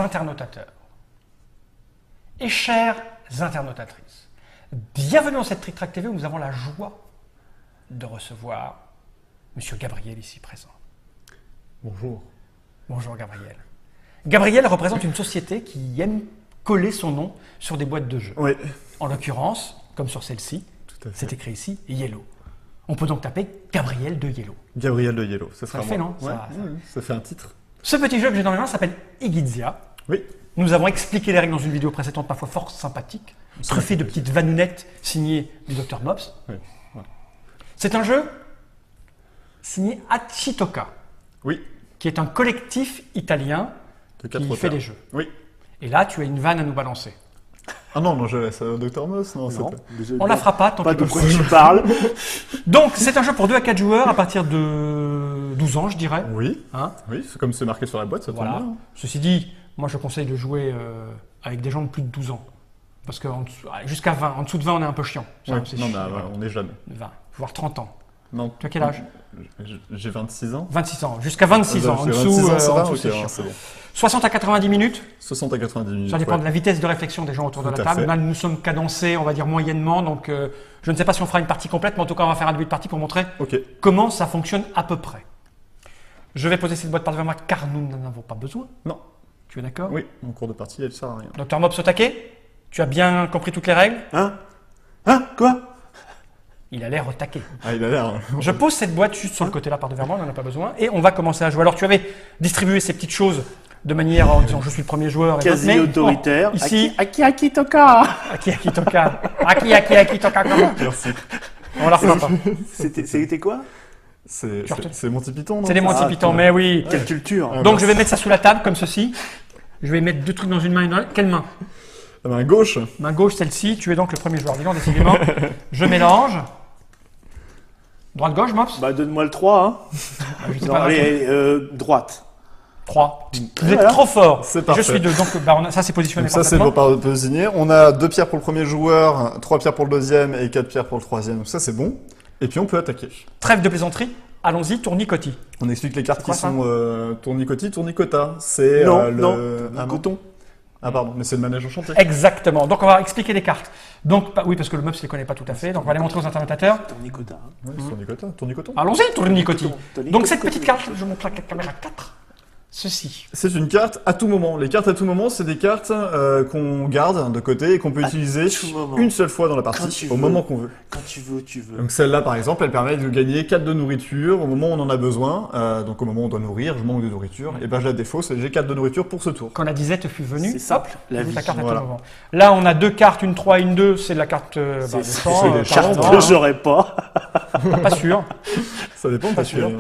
internautateurs et chères internautatrices, bienvenue dans cette Trick Track TV où nous avons la joie de recevoir Monsieur Gabriel ici présent. Bonjour. Bonjour Gabriel. Gabriel représente une société qui aime coller son nom sur des boîtes de jeux. Oui. En l'occurrence, comme sur celle-ci, c'est écrit ici Yellow. On peut donc taper Gabriel de Yellow. Gabriel de Yellow, ça sera Ça le fait, non? Ouais, ça fait un titre. Ce petit jeu que j'ai dans mes mains s'appelle Igizia. Oui. Nous avons expliqué les règles dans une vidéo précédente, parfois fort sympathique, truffée de petites vanounettes signées du Dr Mops. Oui. Voilà. C'est un jeu signé Hachitoka, Oui. qui est un collectif italien De 4 qui fait des jeux. Oui. Et là, tu as une vanne à nous balancer. Ah non, je laisse Dr Moss, non, c'est pas. On la fera pas tant Pas que de quoi tu parles. Donc, c'est un jeu pour 2 à 4 joueurs à partir de 12 ans, je dirais. Oui. Hein, Oui, c'est comme c'est marqué sur la boîte, ça tombe voilà. bien. Ceci dit, moi je conseille de jouer avec des gens de plus de 12 ans. Parce que jusqu'à 20, en dessous de 20, on est un peu chiant. Ça, Ouais. c'est Non, mais chiant, voilà. on est jeune. 20, voire 30 ans. Non. Tu as quel âge? J'ai 26 ans. 26 ans. Jusqu'à 26 ans. En J'ai dessous, 26 ans, ça va, en dessous, ok, c'est chiant. c'est bon. 60 à 90 minutes, 60 à 90 minutes. ça dépend ouais. de la vitesse de réflexion des gens autour de Tout la à table. fait. Là, nous sommes cadencés, on va dire moyennement. Donc, je ne sais pas si on fera une partie complète, mais en tout cas, on va faire un début de partie pour montrer Ok. comment ça fonctionne à peu près. Je vais poser cette boîte par devant moi car nous n'en avons pas besoin. Non. Tu es d'accord? Oui, en cours de partie, elle sert à rien. Docteur Mops au taquet, tu as bien compris toutes les règles? Hein? Quoi? Il a l'air au taquet. Ah, il a l'air. Je pose cette boîte juste sur le côté là par devant moi, on n'en a pas besoin. Et on va commencer à jouer. Alors tu avais distribué ces petites choses de manière en disant je suis le premier joueur. Quasi mais, autoritaire. bon, ici, Aki toka. Aki toka. Aki toka. Comment? Merci. On la refera pas. C'était quoi? C'est Monty Python, non? C'est des Monty Ah, Python, ouais. mais oui. Quelle culture. Ah, Donc je vais mettre ça sous la table comme ceci. Je vais mettre 2 trucs dans une main et dans l'autre. Quelle main? La main gauche. Main gauche, celle-ci. Tu es donc le premier joueur. Dis-donc, décidément. Je mélange. Droite-gauche, Mops? Bah donne-moi le 3. Hein. Je sais Non, pas. allez, droite. 3. Vous êtes Voilà. trop fort. C'est Je parfait. suis 2. Donc ça c'est positionné Donc ça, c'est parfaitement. pour désigner. On a 2 pierres pour le premier joueur, 3 pierres pour le deuxième et 4 pierres pour le troisième. Donc ça, c'est bon. Et puis, on peut attaquer. Trêve de plaisanterie. Allons-y, tournicotis. On explique les cartes C'est quoi, qui sont tournicotis, tournicota. C'est Non, le... non. Ah, non. Coton. Ah pardon, mais c'est le manège enchanté. Exactement. Donc on va expliquer les cartes. Donc oui, parce que le Mops ne les connaît pas tout à fait. Donc on va les montrer aux internautateurs. Tournicota. Hein. Ouais, c'est tournicota. Tournicoton. Allons-y, tournicotis. Tournicotis. Donc cette petite carte, je montre la caméra 4. Ceci. C'est une carte à tout moment. Les cartes à tout moment, c'est des cartes qu'on garde de côté et qu'on peut À utiliser tout moment. une seule fois dans la Quand partie, tu au veux. moment qu'on veut. Quand tu veux, tu veux. Donc celle-là, par exemple, elle permet de gagner 4 de nourriture au moment où on en a besoin. Donc au moment où on doit nourrir, je manque de nourriture, et ben je la défausse et j'ai 4 de nourriture pour ce tour. Quand la disette fut venue, C'est simple, la joue vie. ta carte à Voilà. tout moment. Là, on a 2 cartes, une 3 et une 2. C'est la carte de C'est sang. des carte cartes, que j'aurais pas. Pas sûr. Ça dépend parce que sûr.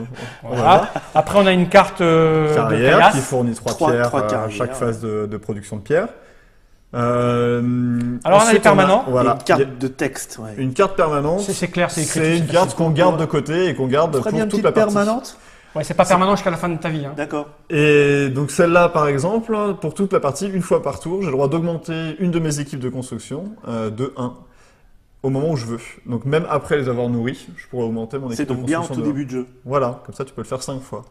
Voilà. Après, on a une carte de carrière caillasse. qui fournit 3 Trois pierres carrières. à chaque phase de production de pierres. Alors, on a Ensuite, les permanents. Voilà. Une carte de texte, ouais. Une carte permanente. C'est clair, c'est écrit. C'est une carte qu'on garde de côté et qu'on garde Très pour bien, une toute petite la partie. permanente. Ouais, c'est pas permanent jusqu'à la fin de ta vie. Hein. D'accord. Et donc celle-là, par exemple, pour toute la partie, une fois par tour, j'ai le droit d'augmenter une de mes équipes de construction de 1 au moment où je veux. Donc même après les avoir nourris, je pourrais augmenter mon équipe C'est de donc bien au construction tout de 1. début de jeu. Voilà, comme ça tu peux le faire 5 fois.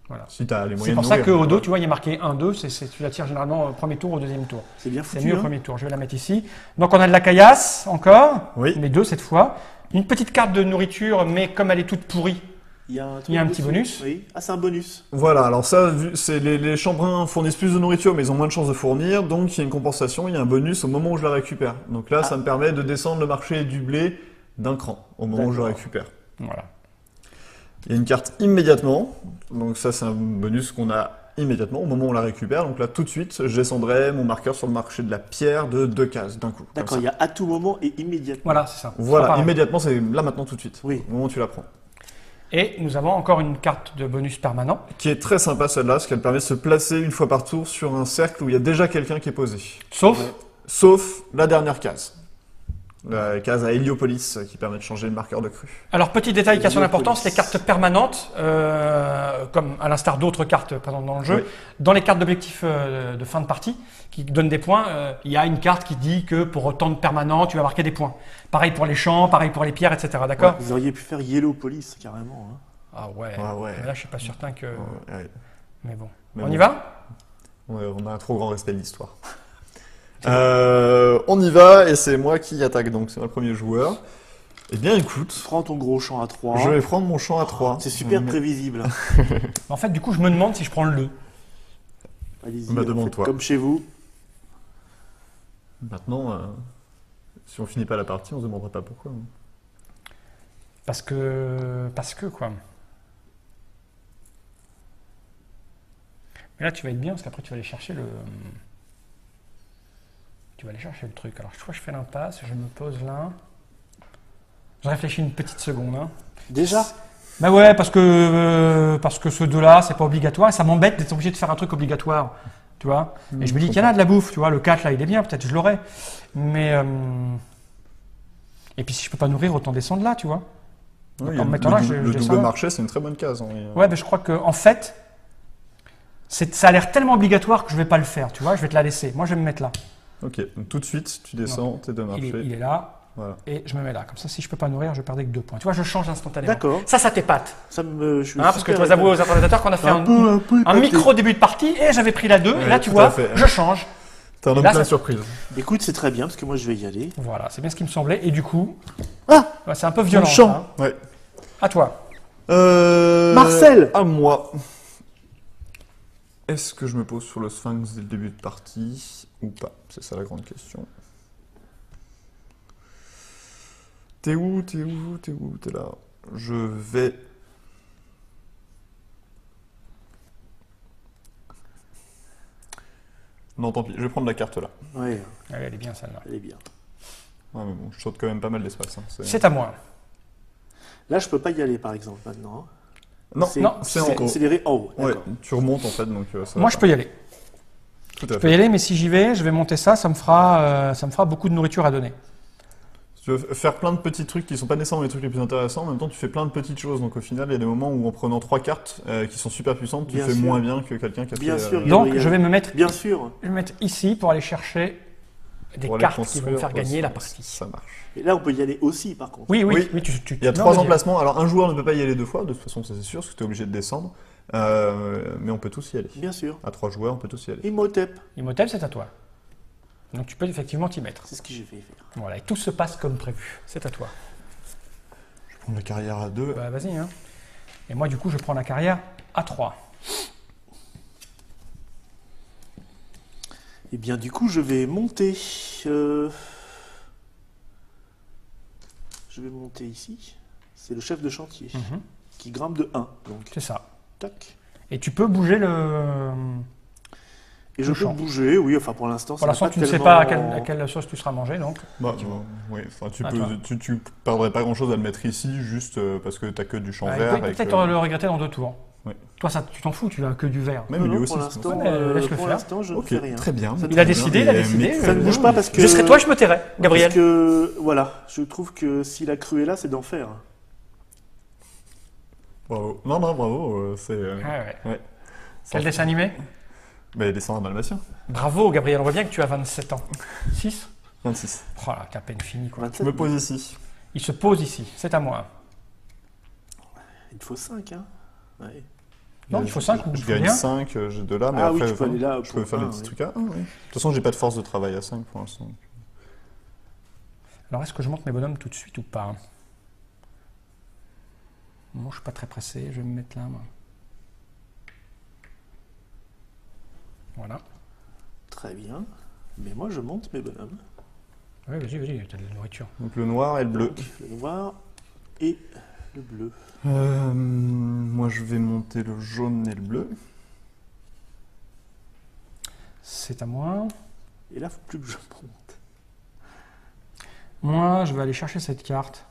Voilà. Si tu as les moyens C'est pour de ça nourrir. qu'au dos, tu vois, il y a marqué 1-2. Tu la tires généralement au premier tour ou au deuxième tour. C'est bien C'est foutu. mieux au Hein. premier tour. Je vais la mettre ici. Donc on a de la caillasse encore, Oui. mais 2 cette fois. Une petite carte de nourriture, mais comme elle est toute pourrie, Il y a un, Il y a un truc petit dessus. bonus. Oui. Ah, c'est un bonus. Voilà, alors ça, c'est les chambrins fournissent plus de nourriture, mais ils ont moins de chances de fournir, donc il y a une compensation, il y a un bonus au moment où je la récupère. Donc là, ça me permet de descendre le marché du blé d'un cran au moment où je le D'accord. récupère. voilà. Il y a une carte immédiatement, donc ça c'est un bonus qu'on a immédiatement au moment où on la récupère. Donc là tout de suite, je descendrai mon marqueur sur le marché de la pierre de 2 cases d'un coup. comme D'accord, ça. il y a à tout moment et immédiatement. Voilà, c'est ça. Voilà, C'est pas pareil. immédiatement, c'est là maintenant tout de suite, Oui. au moment où tu la prends. Et nous avons encore une carte de bonus permanent. Qui est très sympa celle-là, parce qu'elle permet de se placer une fois par tour sur un cercle où il y a déjà quelqu'un qui est posé. Sauf, Ouais. Sauf la dernière case. La case à Héliopolis qui permet de changer le marqueur de crue. alors petit détail qui a son Héliopolis. importance, les cartes permanentes, comme à l'instar d'autres cartes présentes dans le jeu, Oui. dans les cartes d'objectifs de fin de partie, qui donnent des points, il y a une carte qui dit que pour autant de permanents, tu vas marquer des points. Pareil pour les champs, pareil pour les pierres, etc. D'accord? Vous auriez pu faire Yellow Police, carrément. Hein. Ah ouais. Ah ouais. Mais là, je suis pas certain que. Ouais. Mais bon. Mais On bon. y va? On a un trop grand respect de l'histoire. On y va, et c'est moi qui attaque, donc c'est moi le premier joueur. Eh bien, écoute, Prends ton gros champ à 3. je vais prendre mon champ à 3. C'est super prévisible. En fait, du coup, je me demande si je prends le 2. Allez-y, Bah, faites demande-toi. comme chez vous. Maintenant, si on finit pas la partie, on se demandera pas pourquoi. Parce que, quoi. Mais là, tu vas être bien, parce qu'après, tu vas aller chercher le... Tu vas aller chercher le truc. Alors, je crois que je fais l'impasse, je me pose là. Je réfléchis une petite seconde. Hein. Déjà? Bah ouais, parce que ce 2-là, c'est pas obligatoire, et ça m'embête d'être obligé de faire un truc obligatoire. Tu vois? Et je me dis qu'il y en a de la bouffe, tu vois, le 4 là, il est bien, peut-être je l'aurai. Mais... Et puis si je peux pas nourrir, autant descendre là, tu vois. Oui, En mettant là, je le descends double là. marché, c'est une très bonne case. Hein, Ouais, mais je crois que en fait, ça a l'air tellement obligatoire que je vais pas le faire, tu vois, je vais te la laisser. Moi, je vais me mettre là. Ok, donc tout de suite, tu descends tes deux marchés. Il est là, Voilà. et je me mets là. Comme ça, si je peux pas nourrir, je perdais que 2 points. Tu vois, je change instantanément. D'accord. Ça t'épate. Ça me. Je suis Parce que super tu dois avouer aux interprétateurs qu'on a fait un peu un épaté. micro début de partie, et j'avais pris la 2, et Ouais, là, tu tout vois, à fait. je change. T'es un homme Là, plein de ça- surprises. Écoute, c'est très bien parce que moi je vais y aller. Voilà, c'est bien ce qui me semblait. Et du coup, Ah, ouais, c'est un peu violent. champ. ça, hein. Ouais. À toi. Marcel. À moi. Est-ce que je me pose sur le Sphinx dès le début de partie ou pas? C'est ça la grande question. T'es où? T'es là. Je vais... Non, tant pis, je vais prendre la carte là. Ouais, Allez, elle est bien celle-là. elle est bien. Ouais, mais bon, je saute quand même pas mal d'espace. Hein. C'est à moi. Là, je peux pas y aller par exemple maintenant. Non, non, c'est en haut. C'est les en haut. Ouais, D'accord. tu remontes en fait, donc ça Moi, va je pas. peux y aller. Tout à Je peux fait. y aller, mais si j'y vais, je vais monter ça, ça me fera beaucoup de nourriture à donner. Si tu veux faire plein de petits trucs qui sont pas nécessairement les trucs les plus intéressants, en même temps tu fais plein de petites choses, donc au final il y a des moments où en prenant 3 cartes qui sont super puissantes, tu Bien fais sûr. moins bien que quelqu'un qui a Bien fait... sûr. Donc, Gabriel. je vais me mettre ici pour aller chercher des pour aller cartes qui vont me construire faire gagner aussi. la partie. Ça marche. Et là, on peut y aller aussi par contre. Oui, Oui. tu Il y a non, 3 vas-y. emplacements, alors un joueur ne peut pas y aller 2 fois, de toute façon ça c'est sûr, parce que tu es obligé de descendre, mais on peut tous y aller. Bien sûr. À 3 joueurs, on peut tous y aller. Imhotep. Imhotep, c'est à toi. Donc, tu peux effectivement t'y mettre. C'est ce que j'ai fait faire. Voilà, et tout se passe comme prévu. C'est à toi. Je prends la carrière à 2. Bah, vas-y. Hein. Et moi, du coup, je prends la carrière à 3. Eh bien, du coup, je vais monter. Je vais monter ici. C'est le chef de chantier qui grimpe de 1. Donc, C'est ça. tac. Et tu peux bouger le... Et je Le peux champ. bouger, oui, enfin pour l'instant, Pour ça n'a l'instant, pas tu ne sais tellement- pas à quelle sauce tu seras mangé, donc. Bah, oui, enfin, À toi. tu perdrais pas grand chose à le mettre ici, juste parce que t'as que du champ Ouais, vert. il peut et peut-être que- le regretter dans 2 tours. Ouais. Toi, ça, tu t'en fous, tu as que du vert. Même Non, lui non, aussi. pour c'est pour l'instant, ça. Ouais, laisse-le pour faire. l'instant, je ne Ok, fais rien. très bien. Ça Il a très décidé, bien. il a décidé. Mais- Ça ne bouge pas parce que. Je serais toi, je me tairais, Gabriel. Parce que, voilà, je trouve que s'il a cru là, c'est d'enfer. Bravo. Non, bravo. C'est. Ouais. Ça- Quel dessin animé? Bah, les dessins dalmatiens. Bravo, Gabriel. On voit bien que tu as 27 ans. 6? 26. Oh là, t'as à peine fini, quoi. 27, Je me pose ici. Il se pose ici. C'est à moi. Il te faut 5, hein. Ouais. Non, il faut 5 ou Je il faut gagne rien. 5, j'ai 2 là, mais Ah oui, après, tu peux aller là je peux pour faire un, les petits oui. trucs à 1. Oui. De toute façon, j'ai pas de force de travail à 5 pour l'instant. Alors, est-ce que je monte mes bonhommes tout de suite ou pas? Moi, je suis pas très pressé. Je vais me mettre là, moi. Voilà. Très bien. Mais moi, je monte mes bonhommes. Oui, vas-y, t'as de la nourriture. Donc le noir et le bleu. Donc, le noir et le bleu. Moi, je vais monter le jaune et le bleu. C'est à moi. Et là, il faut plus que je monte. Moi, je vais aller chercher cette carte.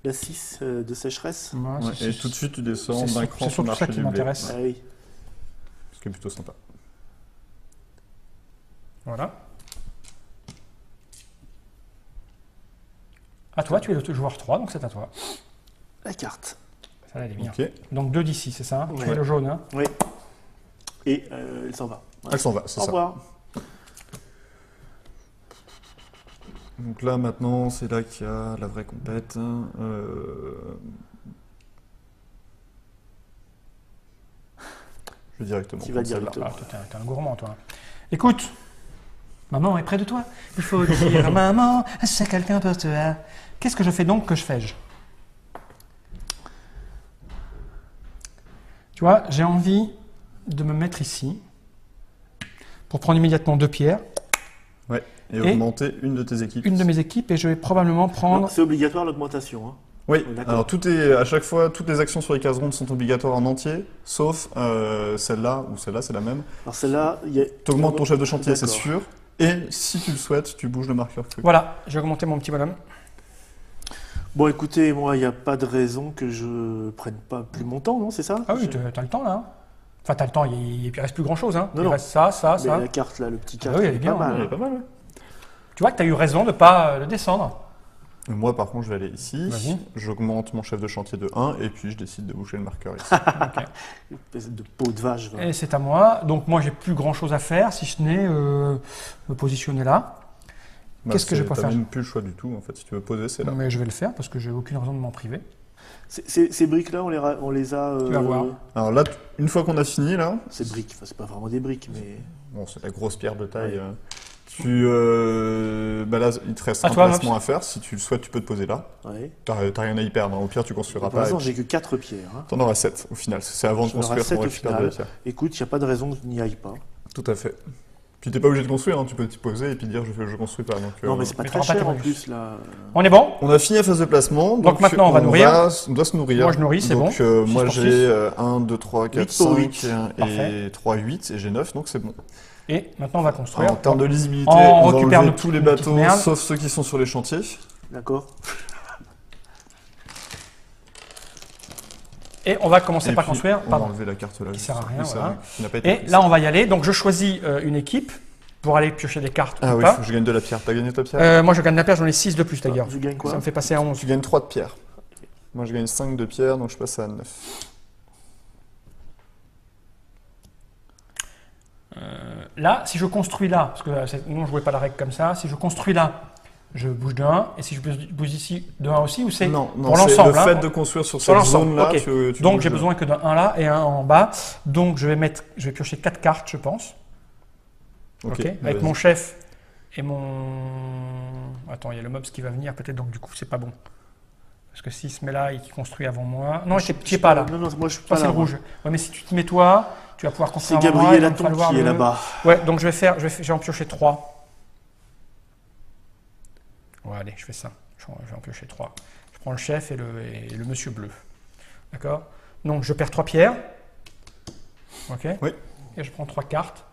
La 6 de sécheresse. Moi, Ouais, c'est- et tout de suite, tu descends c'est d'un sur- cran c'est sur surtout le marché ça qui du blé. m'intéresse. Ah oui. Ce qui est plutôt sympa. Voilà. À toi, tu es le joueur 3, donc c'est à toi. La carte. Ça, elle est bien. Ok. Donc 2 d'ici, c'est ça? Tu Ouais. vois le jaune, hein? Oui. Et elle s'en va. Elle s'en va, c'est Au ça. revoir. Donc là, maintenant, c'est là qu'il y a la vraie compète. Je vais directement. Tu vas prendre celle-là. directement. Ah, toi, t'es un gourmand, toi. Écoute, maman est près de toi. Il faut dire maman, c'est quelqu'un pour toi. Qu'est-ce que je fais donc? Que je fais-je? Tu vois, j'ai envie de me mettre ici pour prendre immédiatement 2 pierres, Ouais. Et augmenter une de tes équipes. une de mes équipes, et je vais probablement Non, prendre. c'est obligatoire l'augmentation. Hein. Oui, D'accord. alors à chaque fois, toutes les actions sur les cases rondes sont obligatoires en entier, sauf celle-là, ou celle-là, c'est la même. Alors celle-là, il y a... Tu augmentes ton chef de chantier, c'est D'accord. sûr. Et si tu le souhaites, tu bouges le marqueur truc. Voilà, j'ai augmenté mon petit bonhomme. Bon, écoutez, moi, il n'y a pas de raison que je prenne pas plus mon temps, non? C'est ça? Ah oui, t'as le temps là. Hein. Enfin, t'as le temps, il reste plus grand chose. Hein. Non, Il non. reste ça, ça, Mais ça. la carte, là, le petit Ah carte, oui, il elle est est bien, pas hein. mal. Ouais, pas mal, ouais. Tu vois que t'as eu raison de ne pas le descendre. Et moi, par contre, je vais aller ici. Vas-y. J'augmente mon chef de chantier de 1 et puis je décide de bouger le marqueur ici. Une espèce de peau de vache. va. Et c'est à moi. Donc moi, j'ai plus grand chose à faire si ce n'est me positionner là. Qu'est-ce que je peux T'as faire? même plus le choix du tout, en fait. Si tu veux poser, c'est là. Mais je vais le faire parce que j'ai aucune raison de m'en priver. Ces briques-là, on les a... Tu vas voir. Alors là, une fois qu'on a fini, là, Ces briques, enfin, c'est pas vraiment des briques, mais... bon, c'est la grosse pierre de taille. Ouais. Là, il te reste À un toi, placement à faire. Si tu le souhaites, tu peux te poser là. Ouais. T'as rien à y perdre. Hein. Au pire, tu construiras Pour pas. l'instant, et j'ai que 4 pierres. Hein. T'en auras 7 au final. C'est avant de J'en aurai construire 7 qu'on au récupère de final. la pierre. Écoute, il n'y a pas de raison que je n'y aille pas. Tout à fait. Puis t'es pas obligé de construire, hein. Tu peux t'y poser et puis dire je construis pas. Donc, Non, mais c'est pas mais très t'auras pas cher en tes plus, là. On est bon? on a fini la phase de placement. Donc maintenant, on va nourrir. On doit se nourrir. Moi, je nourris, c'est bon. Donc, Six moi, pour j'ai 1, 2, 3, 4, 8 pour 5 8. Parfait. et 3, 8 et j'ai 9, donc c'est bon. Et maintenant, on va construire. En termes de lisibilité, On on va récupère enlever nos tous les petites bateaux, merdes. sauf ceux qui sont sur les chantiers. D'accord. Et on va commencer Et par puis, construire. on va Pardon. enlever la carte là. Qui sert à juste. rien, Oui, ça, voilà. qui n'a pas été Et prise. là, on va y aller. Donc, je choisis une équipe pour aller piocher des cartes Ah ou oui, pas. faut que je gagne de la pierre. T'as gagné ta pierre? Moi, je gagne la pierre, j'en ai 6 de plus d'ailleurs. Je gagne quoi? Ça me fait passer à 11. Tu gagnes 3 de pierre. Moi, je gagne 5 de pierre, donc je passe à 9. Là, si je construis là, parce que nous on ne jouait pas la règle comme ça, si je construis là, je bouge de 1, et si je bouge ici de 1 aussi, ou c'est Non, pour c'est l'ensemble, le hein. fait de construire sur Sur cette l'ensemble, zone-là. ok. tu Donc bouges j'ai de- besoin que d'un 1 là et un en bas. Donc je vais piocher 4 cartes, je pense. Ok. Avec vas-y. mon chef et mon. Attends, il y a le mobs qui va venir peut-être, donc du coup c'est pas bon. Parce que s'il se met là et qu'il construit avant moi. Non, tu es pas là. Non, non, moi je suis Toi pas c'est là. le rouge. Ouais, mais si tu te mets toi, tu vas pouvoir C'est construire avant moi. Gabriel il va me Atton falloir qui est le- là-bas. Ouais, donc je vais en piocher 3. Ouais, allez, je fais ça. Je vais en piocher 3. Je prends le chef et le monsieur bleu. D'accord? Donc je perds 3 pierres. Ok? Oui. Et je prends 3 cartes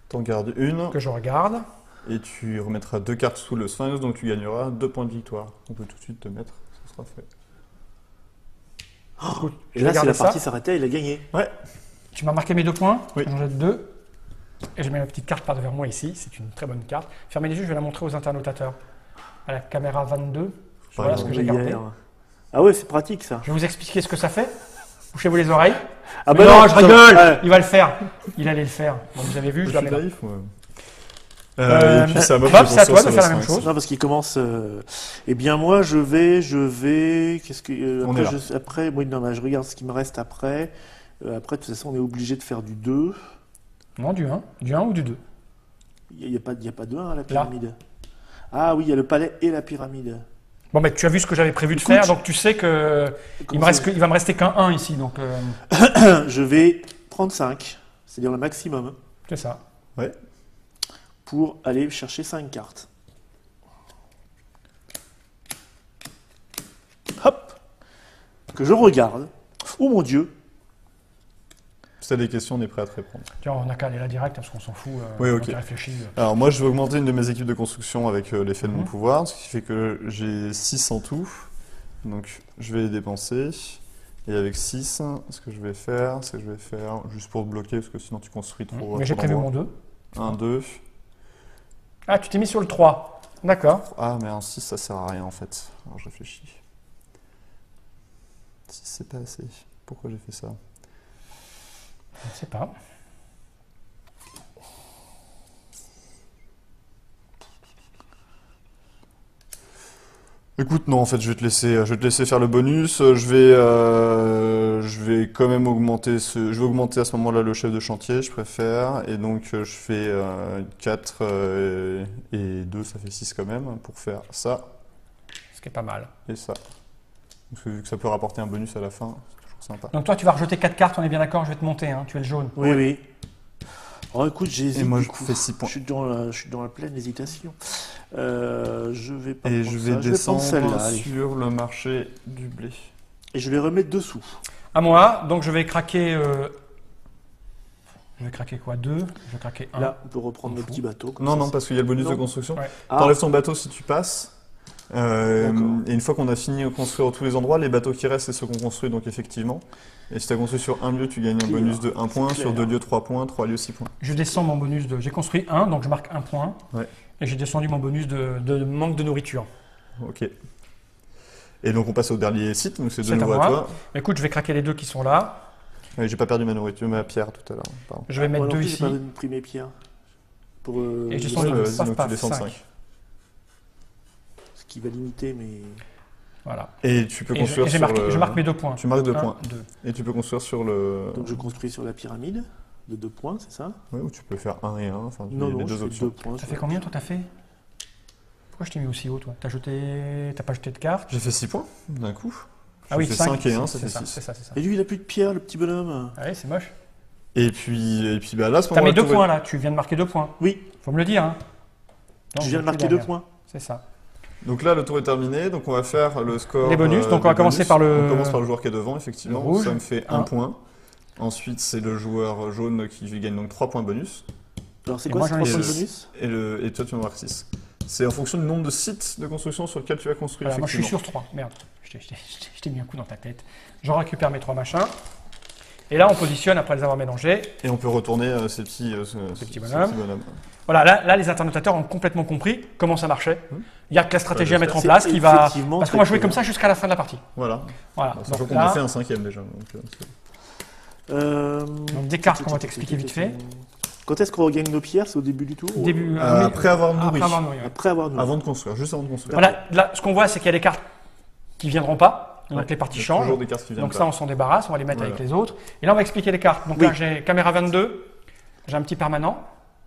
T'en gardes une, que je regarde. et tu remettras 2 cartes sous le sphinx, donc tu gagneras 2 points de victoire. On peut tout de suite te mettre, ce sera fait. Écoute, Et je là, vais si garder la ça. partie s'arrêtait, il a gagné. Ouais. Tu m'as marqué mes 2 points. Oui. J'en jette 2. Et je mets ma petite carte par devant moi ici. C'est une très bonne carte. Fermez les yeux, je vais la montrer aux internotateurs. À la caméra 22. Voilà ce que j'ai gardé. Hier. Ah ouais, c'est pratique ça. Je vais vous expliquer ce que ça fait. Bouchez-vous les oreilles. Ah Mais non, je ça- rigole. ouais. Il va le faire. Il allait le faire. Bon, vous avez vu, je Je dois suis mettre. naïf, ouais. Et puis ça va Bob, c'est à toi de faire la même chose. Non, parce qu'il commence. Eh bien, moi, je vais. Qu'est-ce que. On Après, est là. après, oui, non, mais je regarde ce qui me reste après. Après, de toute façon, on est obligé de faire du 2. Non, du 1. Du 1 ou du 2. Il n'y a pas de 1 à la pyramide. Ah oui, il y a le palais et la pyramide. Bon, mais tu as vu ce que j'avais prévu de Écoute, faire, donc tu sais que il va me rester qu'un 1 ici, donc Je vais prendre 5, c'est-à-dire le maximum, c'est ça. pour aller chercher 5 cartes. Hop! Que je regarde. Oh mon Dieu! Si t'as des questions, on est prêt à te répondre. Tiens, on n'a qu'à aller là direct parce qu'on s'en fout. Oui, ok. On y réfléchit. Alors moi, je vais augmenter une de mes équipes de construction avec l'effet de mon Mhm. pouvoir, ce qui fait que j'ai 6 en tout. Donc je vais les dépenser. Et avec 6, ce que je vais faire, c'est que je vais faire, juste pour te bloquer, parce que sinon tu construis trop. Mais j'ai prévu mon 2. 1, 2. Ah, tu t'es mis sur le 3. D'accord. Ah, mais un 6, ça sert à rien en fait. Alors je réfléchis. 6, c'est pas assez. Pourquoi j'ai fait ça? Je ne sais pas. Écoute, non, en fait, je vais te laisser faire le bonus. Je vais quand même augmenter je vais augmenter à ce moment-là le chef de chantier, je préfère. Et donc je fais 4 et 2, ça fait 6 quand même, pour faire ça Ce qui est pas mal. et ça. Parce que vu que ça peut rapporter un bonus à la fin, c'est toujours sympa. Donc toi, tu vas rejeter 4 cartes, on est bien d'accord, je vais te monter, hein. Tu es le jaune. Oui, oui. Oh, écoute, j'hésite. Et moi, du je coup. fais 6 points. Je suis dans la pleine hésitation. Je vais pas Et prendre je ça. vais descendre celle-là. Allez. sur le marché du blé. Et je vais remettre dessous. À moi, donc je vais craquer... Je vais craquer quoi? 2. Je vais craquer 1. Là, on peut reprendre On nos fout. petits bateaux. comme Non, ça, non, parce qu'il y a le bonus Non. de construction. Ouais. Ah, T'enlèves ton bateau si tu passes. D'accord. Et une fois qu'on a fini de construire tous les endroits, les bateaux qui restent, c'est ceux qu'on construit, donc effectivement. Et si tu as construit sur un lieu, tu gagnes un Clair. bonus de 1 point, C'est sur clair. 2 lieux 3 points, 3 lieux 6 points. Je descends mon bonus de... J'ai construit 1, donc je marque 1 point. Ouais. Et j'ai descendu mon bonus de manque de nourriture. Ok. Et donc on passe au dernier site, donc c'est de C'est à nouveau à moi. toi. Écoute, je vais craquer les 2 qui sont là. Ouais, j'ai pas perdu ma nourriture, ma pierre tout à l'heure. Pardon. Je vais mettre moi non 2 plus, ici. j'ai pas pris mes pierres. Pour, Et je le descends les sol, deux. Vas-y, Paf, donc paf, tu descends de 5. 5. ce qui va limiter mes. Voilà. Et tu peux Et construire j'ai sur marqué, le... je marque mes 2 points. Tu marques 2 1, points. 2. Et tu peux construire sur le... Donc je construis sur la pyramide de 2 points, c'est ça? Ouais, ou tu peux faire 1 et 1, enfin Non, les non, deux je fais options. 2 points. Ça sur fait la combien toi t'as fait? Pourquoi je t'ai mis aussi haut toi? T'as pas jeté de carte? J'ai fait 6 points d'un coup. Ah oui, J'ai fait 5 5 et 1, ça c'est fait ça, 6. c'est ça, c'est ça. Et lui, il a plus de pierre, le petit bonhomme. Ah oui, c'est moche. Et puis bah, là, à ce T'as moment-là, mis 2 le tour est- points là, tu viens de marquer 2 points. Oui, Faut me le dire, hein. Non, je viens de j'ai marquer plus 2 derrière. points. C'est ça. Donc là, le tour est terminé, donc on va faire le score. Les bonus, donc on des va commencer bonus. par le- On commence par le joueur qui est devant, effectivement. le rouge. Ça me fait Un. 1 point. Ensuite, c'est le joueur jaune qui gagne donc 3 points bonus. Alors c'est Et quoi moi, ce j'en ai 3 points de six. bonus? Et toi, tu en marques 6. C'est en fonction du nombre de sites de construction sur lesquels tu as construit, Voilà, moi je suis effectivement. sur 3. Merde, je t'ai mis un coup dans ta tête. Je récupère mes 3 machins. Et là on positionne après les avoir mélangés. Et on peut retourner ces petits, petits bonhommes. bonhommes. Voilà, là les internautateurs ont complètement compris comment ça marchait. Il n'y a que la stratégie à mettre en C'est place qui va... effectivement Parce qu'on va très jouer comme clair. ça jusqu'à la fin de la partie. Voilà. Voilà. Bon, sachant Donc, qu'on a là, fait un 5e déjà. donc des cartes qu'on va t'expliquer vite fait. Quand est-ce qu'on regagne nos pierres? C'est au début du tour? ou- Début, Après avoir nourri. après avoir nourri, ouais. Après avoir nous. Avant de construire, juste avant de construire. Voilà, là, ce qu'on voit, c'est qu'il y a des cartes qui viendront pas. Donc Ouais, les parties il y a changent. toujours des cartes qui viennent Donc pas. ça, on s'en débarrasse, on va les mettre Voilà. avec les autres. Et là, on va expliquer les cartes. Donc Oui. là, j'ai caméra 22, j'ai un petit permanent.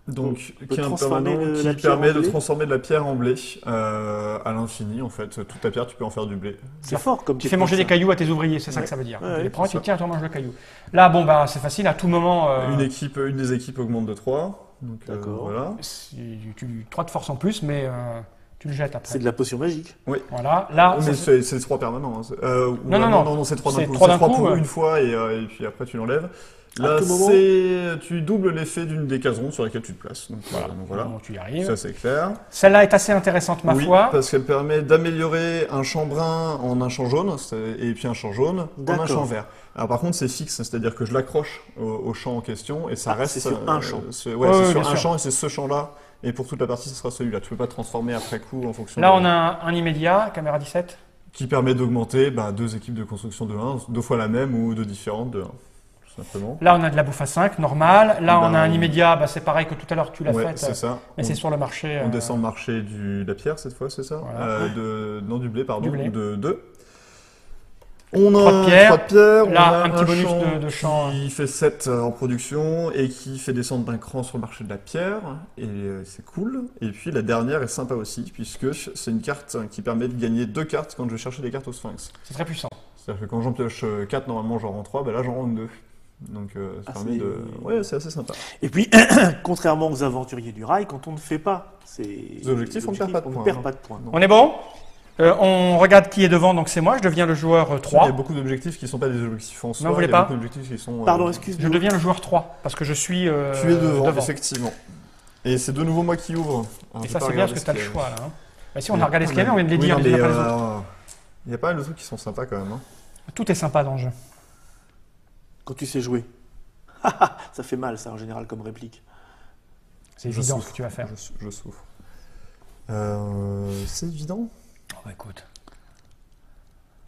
Donc, On qui est un transformer permanent la qui pierre permet en de blé. transformer de la pierre en blé à l'infini. En fait, toute ta pierre, tu peux en faire du blé. C'est fort comme Tu fais manger des cailloux à tes ouvriers, c'est ça Ouais. que ça veut dire. Ouais, Tu les prends et c'est tu ça. dis, tiens, toi, mange le caillou. Là, bon, bah, c'est facile, à tout moment. Une des équipes augmente de 3. Donc, D'accord. voilà. Tu 3 de force en plus, mais tu le jettes après. C'est de la potion magique. Voilà, là, Mais ça, c'est 3 permanents. Hein. Non, non, c'est 3 c'est d'un coup. trois C'est d'un 3 coup, pour ouais. une fois et puis après tu l'enlèves. À Là, tout moment tu doubles l'effet d'une des cases rondes sur laquelle tu te places. Donc voilà. bon, tu y arrives. Ça c'est clair. Celle-là est assez intéressante, ma Oui, foi. parce qu'elle permet d'améliorer un champ brun en un champ jaune, et puis un champ jaune en un D'accord. champ vert. Alors par contre c'est fixe, c'est-à-dire que je l'accroche au champ en question et ça Ah, reste... c'est sur un champ. C'est Ouais, c'est ouais, sur bien un sûr. champ et c'est ce champ-là. Et pour toute la partie, ce sera celui-là. Tu peux pas transformer après coup en fonction Là, de... on a un immédiat, caméra 17. Qui permet d'augmenter 2 équipes de construction de 1, 2 fois la même ou 2 différentes de 1, tout simplement. Là, on a de la bouffe à 5, normal. Là, on a un Ben, immédiat, bah, c'est pareil que tout à l'heure, tu l'as Ouais, fait. c'est ça. Mais c'est sur le marché. On descend le marché de la pierre cette fois, c'est ça Voilà. Non, du blé, pardon. Du blé. De 2. On Trois de a pierre. 3 de pierre. Là, on a un petit bonus champ de champ. qui fait 7 en production et qui fait descendre d'un cran sur le marché de la pierre. Et c'est cool. Et puis la dernière est sympa aussi, puisque c'est une carte qui permet de gagner 2 cartes quand je vais chercher des cartes au Sphinx. C'est très puissant. C'est-à-dire que quand j'en pioche 4, normalement j'en rends 3, là j'en rends 2. Donc ça permet de... Ouais, c'est assez sympa. Et puis, contrairement aux aventuriers du rail, quand on ne fait pas ces objectifs, on ne perd pas de on points, ne perd hein. pas de points. On est bon On regarde qui est devant, donc c'est moi, je deviens le joueur Il y a 3. beaucoup d'objectifs qui ne sont pas des objectifs en soi. vous voulez il y a pas beaucoup d'objectifs qui sont... Pardon, Je excuse-moi. deviens le joueur 3, parce que je suis Tu es devant, effectivement. Et c'est de nouveau moi qui ouvre. Alors, Et j'ai ça, pas c'est bien regardé parce que tu as le ce qu'il y choix, là. Hein. Bah, si, on avait. a regardé ce qu'il y avait, on vient de les Oui, dire non, les uns mais, après les autres. il y a pas mal de trucs qui sont sympas quand même. Hein. Tout est sympa dans le jeu. Quand tu sais jouer. Ça fait mal, ça, en général, comme réplique. C'est Je évident souffre. ce que tu vas faire. Je souffre. C'est évident. Oh, bah, écoute.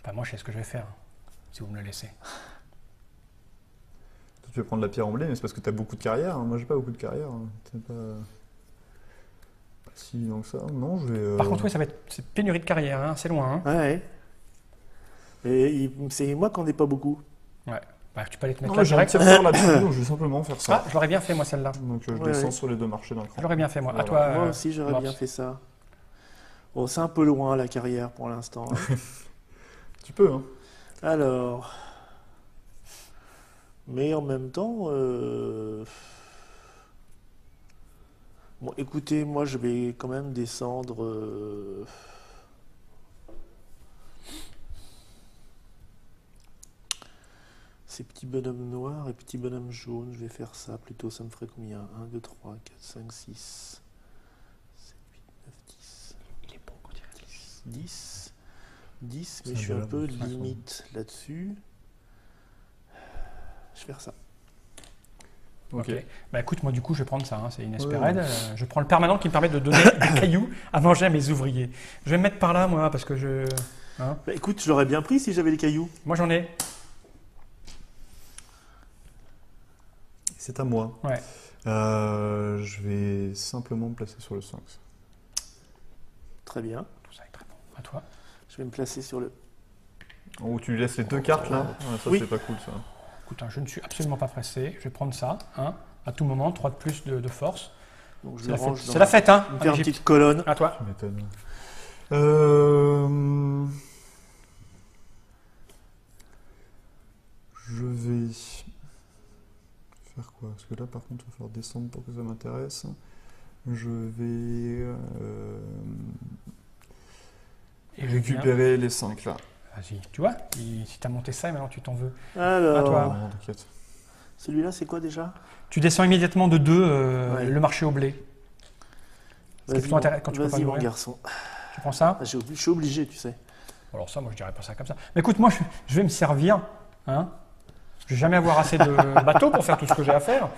Bah, moi, je sais ce que je vais faire, si vous me le laissez. Toi, tu veux prendre la pierre en blé, mais c'est parce que tu as beaucoup de carrière. Hein. Moi, j'ai pas beaucoup de carrière. Hein. C'est pas si évident que ça. Non, je vais... Par contre, oui, c'est pénurie de carrière, hein, c'est loin. Hein. Ouais. Et c'est moi qui n'en ai pas beaucoup. Ouais. Bah, tu peux aller te mettre Non, là là, j'ai un direct. tiers là-dessus, donc je vais simplement faire Ah, ça. je l'aurais bien fait moi celle-là. Donc je Ouais, descends ouais. sur les deux marchés d'un Je cran. l'aurais bien fait moi. À Voilà. toi. Moi aussi, j'aurais Morps. bien fait ça. Bon, c'est un peu loin la carrière pour l'instant. Hein. Tu peux, hein. Alors. Mais en même temps. Bon, écoutez, moi je vais quand même descendre. Ces petits bonhommes noirs et petits bonhommes jaunes, je vais faire ça plutôt. Ça me ferait combien? 1, 2, 3, 4, 5, 6, 7, 8, 9, 10. Il est bon quand il y a 10. 10, 10, mais C'est je suis un valable, peu de toute façon. limite là-dessus. Je vais faire ça. Ok. Bah écoute, moi du coup, je vais prendre ça, hein, c'est inespéré. Ouais. Je prends le permanent qui me permet de donner des cailloux à manger à mes ouvriers. Je vais me mettre par là, moi, parce que je. Hein. Bah, écoute, je l'aurais bien pris si j'avais les cailloux. Moi j'en ai. C'est à moi. Ouais. Je vais simplement me placer sur le sphinx. Très bien. Tout ça est très bon. À toi. Je vais me placer sur le. En haut, tu lui laisses les deux cartes là. Ah, ça, Oui. c'est pas cool ça. Écoute, hein, je ne suis absolument pas pressé. Je vais prendre ça, hein, à tout moment, 3 de plus de force. Donc je C'est le la fête, range dans c'est la fête, hein, une en faire une Égypte. petite colonne. À toi. Tu m'étonnes. Je vais faire quoi? Parce que là, par contre, il va falloir descendre pour que ça m'intéresse. Je vais Et je viens. récupérer les 5 là. Vas-y. Tu vois, si t'as monté ça, et maintenant tu t'en veux. Alors, À toi. Non, t'inquiète. celui-là, c'est quoi déjà? Tu descends immédiatement de 2 Ouais. le marché au blé. Ce qui est Vas-y, plutôt intéressant quand tu peux pas vas-y, mon nourrir. garçon. Tu prends ça. Ah, je suis obligé, tu sais. Alors ça, moi je dirais pas ça comme ça. Mais écoute, moi je vais me servir. Hein. Je vais jamais avoir assez de bateaux pour faire tout ce que j'ai à faire.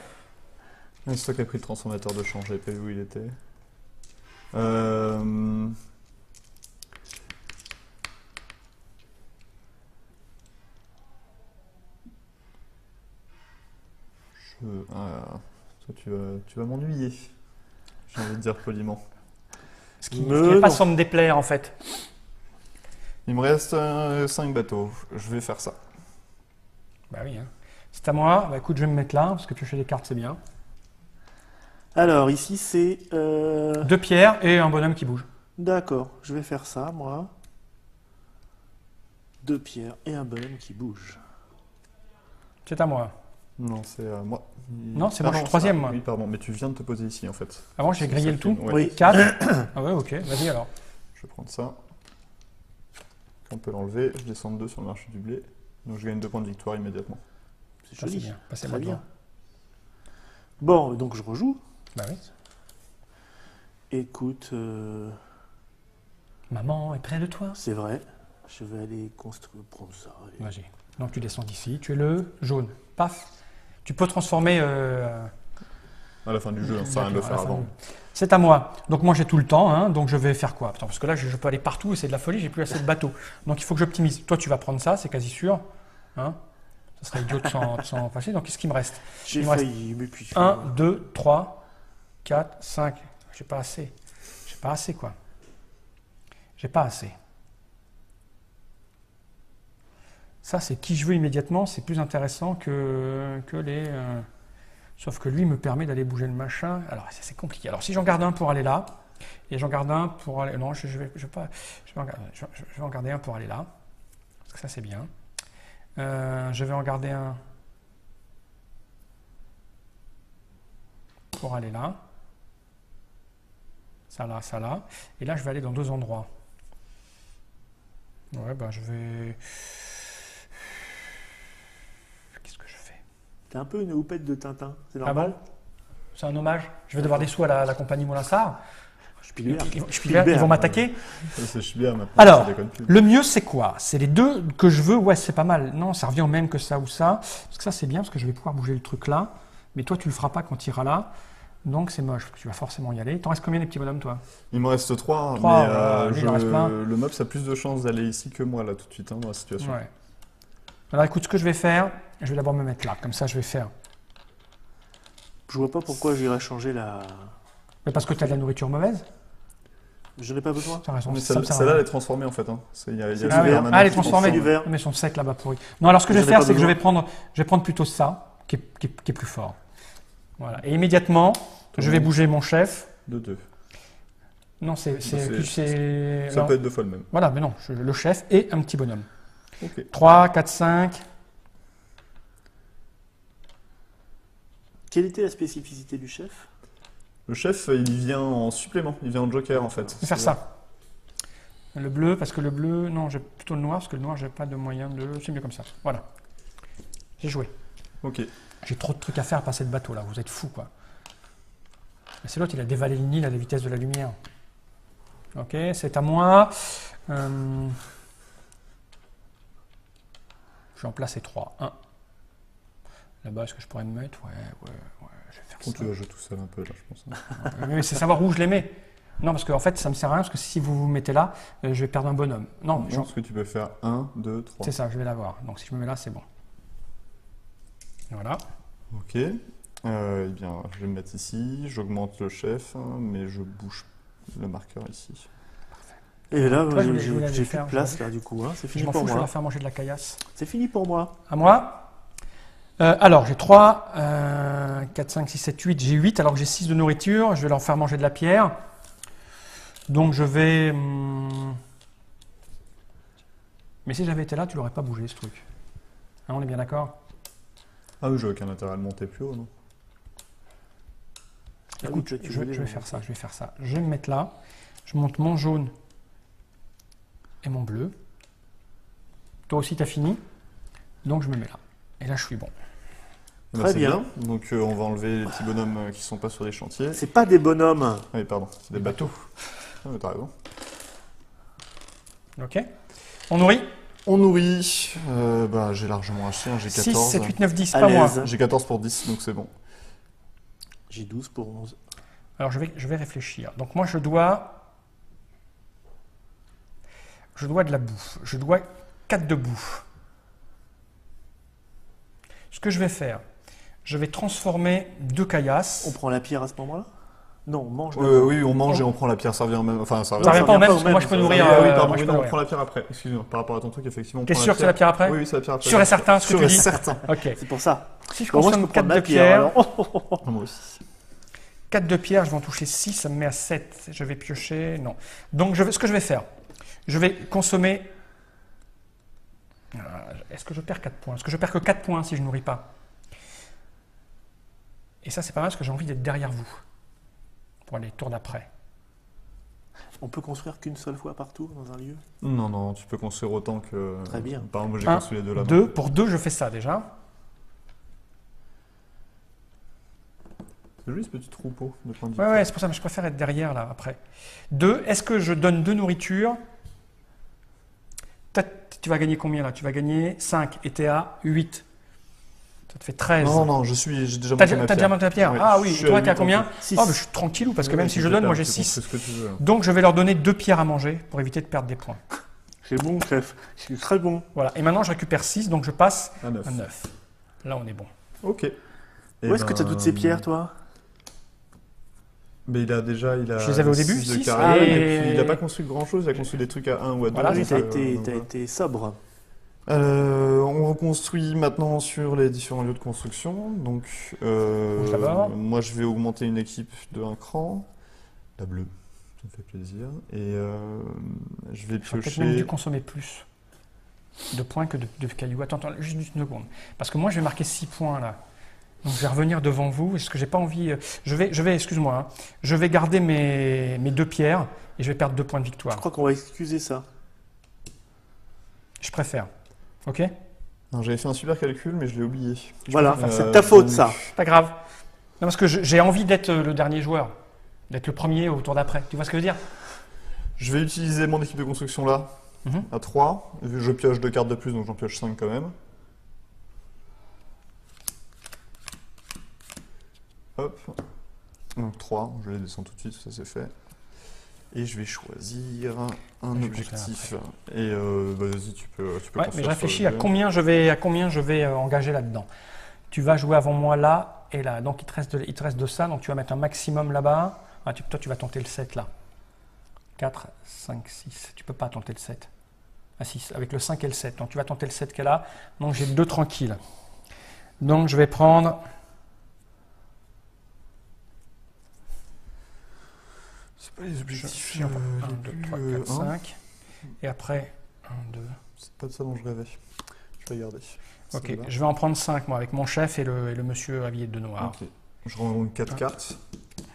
C'est toi qui as pris le transformateur de change, j'avais pas vu où il était. Toi, tu vas m'ennuyer. J'ai envie de dire poliment. Ce qui Mais n'est pas non. sans me déplaire en fait. Il me reste 5 bateaux. Je vais faire ça. Bah oui. Hein. C'est à moi. Bah écoute, je vais me mettre là parce que piocher des cartes c'est bien. Alors, ici, c'est. 2 pierres et un bonhomme qui bouge. D'accord, je vais faire ça, moi. 2 pierres et un bonhomme qui bouge. C'est à moi. Non, c'est à moi. Non, c'est moi, je suis troisième, moi. Oui, pardon, mais tu viens de te poser ici en fait. Avant j'ai grillé le tout. Ouais. Oui. 4. Ah ouais, ok. Vas-y alors. Je vais prendre ça. On peut l'enlever. Je descends de 2 sur le marché du blé. Donc je gagne 2 points de victoire immédiatement. C'est Ça c'est joli. bien. Très Passez-moi bien. devant. Bon, donc je rejoue. Bah oui. Écoute, Maman est près de toi. c'est vrai. Je vais aller construire, prendre ça. allez. Vas-y. Donc tu descends d'ici. Tu es le jaune. Paf. Tu peux transformer. À la fin du jeu, ça rien de le à la faire fin avant. du- C'est à moi. Donc moi j'ai tout le temps, hein, donc je vais faire quoi? Attends, parce que là je peux aller partout et c'est de la folie, j'ai plus assez de bateaux. Donc il faut que j'optimise. Toi tu vas prendre ça, c'est quasi sûr. Hein, ça serait idiot de s'en passer. Donc qu'est-ce qu'il me reste? J'ai il me reste failli, mais puis. 1, 2, 3, 4, 5. J'ai pas assez. J'ai pas assez quoi. J'ai pas assez. Ça c'est qui je veux immédiatement, c'est plus intéressant que les... Sauf que lui me permet d'aller bouger le machin. Alors ça c'est compliqué. Alors si j'en garde un pour aller là, et j'en garde un pour aller... Non, je vais pas... Je vais en garder un pour aller là. Parce que ça c'est bien. Je vais en garder un pour aller là. Ça là, ça là. Et là je vais aller dans 2 endroits. Ouais, ben je vais... Qu'est-ce que je fais? T'es un peu une houppette de Tintin, c'est Ah normal. bon? C'est un hommage. Je vais devoir des sous à la compagnie Moulinsart. Spielberg. Ils vont m'attaquer. Ça, je suis bien maintenant. Alors, ça déconne plus. le mieux c'est quoi? C'est les 2 que je veux. Ouais, c'est pas mal. Non, ça revient au même que ça ou ça. Parce que ça c'est bien parce que je vais pouvoir bouger le truc là. Mais toi tu le feras pas quand tu iras là. Donc c'est moche. Tu vas forcément y aller. T'en restes combien les petits bonhommes toi? Il me reste 3, Trois, mais lui, il en reste plein. le mob, ça a plus de chances d'aller ici que moi, là, tout de suite, hein, dans la situation. Ouais. Alors écoute, ce que je vais faire, je vais d'abord me mettre là. Comme ça je vais faire. Je vois pas pourquoi j'irais changer la. Mais parce que tu as de la nourriture mauvaise? Je n'ai pas besoin. T'as raison. Mais ça me sert à celle-là, rien. elle est transformée en fait. Hein. Il y a C'est le du vert vert. maintenant Elle est qui transformée. du vert. Mais ils sont secs là-bas pourris. Non, alors ce que je vais J'en ai faire, pas c'est que je besoin. vais prendre plutôt ça, qui est plus fort. Voilà. Et immédiatement, je vais bouger mon chef. De 2. Non, c'est. Ça alors, peut être 2 fois le même. Voilà, mais non, le chef et un petit bonhomme. Ok. 3, 4, 5. Quelle était la spécificité du chef? Le chef, il vient en supplément. Il vient en joker en fait. Je vais faire ça. Le bleu, parce que le bleu, non, j'ai plutôt le noir, parce que le noir, j'ai pas de moyen de. C'est mieux comme ça. Voilà. J'ai joué. Ok. J'ai trop de trucs à faire à passer le bateau là, vous êtes fous quoi. Mais c'est l'autre, il a dévalé le Nil à la vitesse de la lumière. Ok, c'est à moi. Je vais en placer 3. 1. Là-bas, est-ce que je pourrais me mettre? Ouais, je vais faire Quand ça. tu vas jouer tout seul un peu là, je pense. Mais c'est savoir où je les mets. Non, parce qu'en fait, ça me sert à rien, parce que si vous vous mettez là, je vais perdre un bonhomme. Non, Je pense que tu peux faire 1, 2, 3. c'est ça, je vais l'avoir. Donc si je me mets là, c'est bon. Voilà. Ok. Eh bien, je vais me mettre ici. J'augmente le chef, hein, mais je bouge le marqueur ici. Et là, Toi, je voulais j'ai plus faire, de place là du coup. Hein. C'est Je fini m'en pour fous, je vais moi. leur faire manger de la caillasse. C'est fini pour moi. À moi. Alors, j'ai 3, 4, 5, 6, 7, 8. J'ai 8, alors que j'ai 6 de nourriture. Je vais leur faire manger de la pierre. Donc, je vais... Mais si j'avais été là, tu l'aurais pas bougé, ce truc. Hein, on est bien d'accord? Ah oui, j'ai aucun intérêt à le monter plus haut, non? Ah oui, Écoute, toi, tu je voulais, vais faire ça, je vais faire ça. Je vais me mettre là. Je monte mon jaune et mon bleu. Toi aussi, tu as fini. Donc, je me mets là. Et là, je suis bon. Eh ben, Très c'est bien. Donc, on va enlever les petits bonhommes qui sont pas sur les chantiers. C'est pas des bonhommes. Ah oui, pardon, c'est des bateaux. Ah, mais t'as raison. Ok. On nourrit? On nourrit. J'ai largement acheté, hein, j'ai 6, 14. 7, 8, 9, 10, À pas moi. l'aise. J'ai 14 pour 10, donc c'est bon. J'ai 12 pour 11. Alors, je vais réfléchir. Donc, moi, je dois de la bouffe. Je dois 4 de bouffe. Ce que je vais faire, je vais transformer 2 caillasses. On prend la pierre à ce moment-là? Non, on mange. Oui, on mange et on prend la pierre, ça revient en même. Enfin, ça Ça revient pas au même, pas au parce que moi, je peux même, ça nourrir. Ah oui, moi, pardon, je oui, peux non, on nourrir. prend la pierre après. Excuse-moi, par rapport à ton truc, effectivement. on T'es prend sûr que c'est la pierre après? Oui, c'est la pierre après. Sûr et certain, ce que Sûr tu et dis? certain. Ok. C'est pour ça. Si je Bon, moi, je consomme peux 4 prendre de la pierre. pierre, alors. Moi aussi. 4 de pierre, je vais en toucher 6, ça me met à 7. Je vais piocher, non. Donc, ce que je vais faire, je vais consommer... Est-ce que je perds 4 points? Est-ce que je perds que 4 points si je ne nourris pas? Et ça, c'est pas mal parce que j'ai envie d'être derrière vous pour les tours d'après. On peut construire qu'une seule fois par tour dans un lieu? Non, tu peux construire autant que. Très bien. Par exemple, moi j'ai 1, construit les deux là. 2. Pour 2, je fais ça déjà. C'est joli ce petit troupeau de points de Ouais, c'est pour ça que je préfère être derrière là après. 2. Est-ce que je donne 2 nourritures? Tu vas gagner combien là? Tu vas gagner 5 et t'es à 8. Ça te fait 13. Non, j'ai déjà T'as monté ma pierre. déjà monté la pierre? Ouais, Ah je oui, suis et toi à t'es à 8 combien? en tout. Six. Oh, mais je suis tranquillou parce que Ouais, même si je donne, moi j'ai tu 6. construis ce que tu veux. Donc je vais leur donner 2 pierres à manger pour éviter de perdre des points. C'est bon, chef. C'est très bon. Voilà, et maintenant je récupère 6, donc je passe À 9. à 9. Là on est bon. Ok. Où est-ce que tu as toutes ces pierres, toi? Mais il a je Je les avais au début, de 6, carré, et- et puis il n'a pas construit grand chose, il a construit des trucs à 1 ou à 2. Voilà, Ah oui, c'est t'as été sobre. On reconstruit maintenant sur les différents lieux de construction. Donc, Bouge d'abord. moi je vais augmenter une équipe de 1 cran. La bleue, ça me fait plaisir. Et je vais J'aurais peut-être même dû piocher. consommer plus de points que de cailloux. Attends, juste une seconde. Parce que moi je vais marquer 6 points là. Donc je vais revenir devant vous, parce que j'ai pas envie... Je vais excuse-moi, hein, je vais garder mes 2 pierres et je vais perdre 2 points de Je victoire. crois qu'on va excuser ça. Je préfère. Ok? Non, j'avais fait un super calcul, mais je l'ai oublié. Voilà, Euh, c'est ta faute, donc- ça. Pas grave. Non, parce que j'ai envie d'être le dernier joueur. D'être le premier au tour d'après. Tu vois ce que je veux dire? Je vais utiliser mon équipe de construction là, Mhm. à 3. Je pioche 2 cartes de plus, donc j'en pioche 5 quand même. Hop. Donc 3, je les descends tout de suite, ça c'est fait. Et je vais choisir un Je objectif. Et vas-y, tu peux Ouais, construire mais je sur réfléchis le à jeu. combien je vais engager là-dedans. Tu vas jouer avant moi là et là. Donc il te reste de ça, donc tu vas mettre un maximum là-bas. Ah, toi tu vas tenter le 7 là. 4, 5, 6. Tu peux pas tenter le 7. Ah 6, avec le 5 et le 7. Donc tu vas tenter le 7 qu'elle a. Donc j'ai le 2 tranquille. Donc je vais prendre... C'est pas les objectifs. 1, 2, 3, 4, 5. Et après, 1, 2... C'est pas de ça dont je rêvais. Je vais regarder. Ok, Celle-là. je vais en prendre 5 moi, avec mon chef et le monsieur habillé de noir. Ok. Je rends donc 4 cartes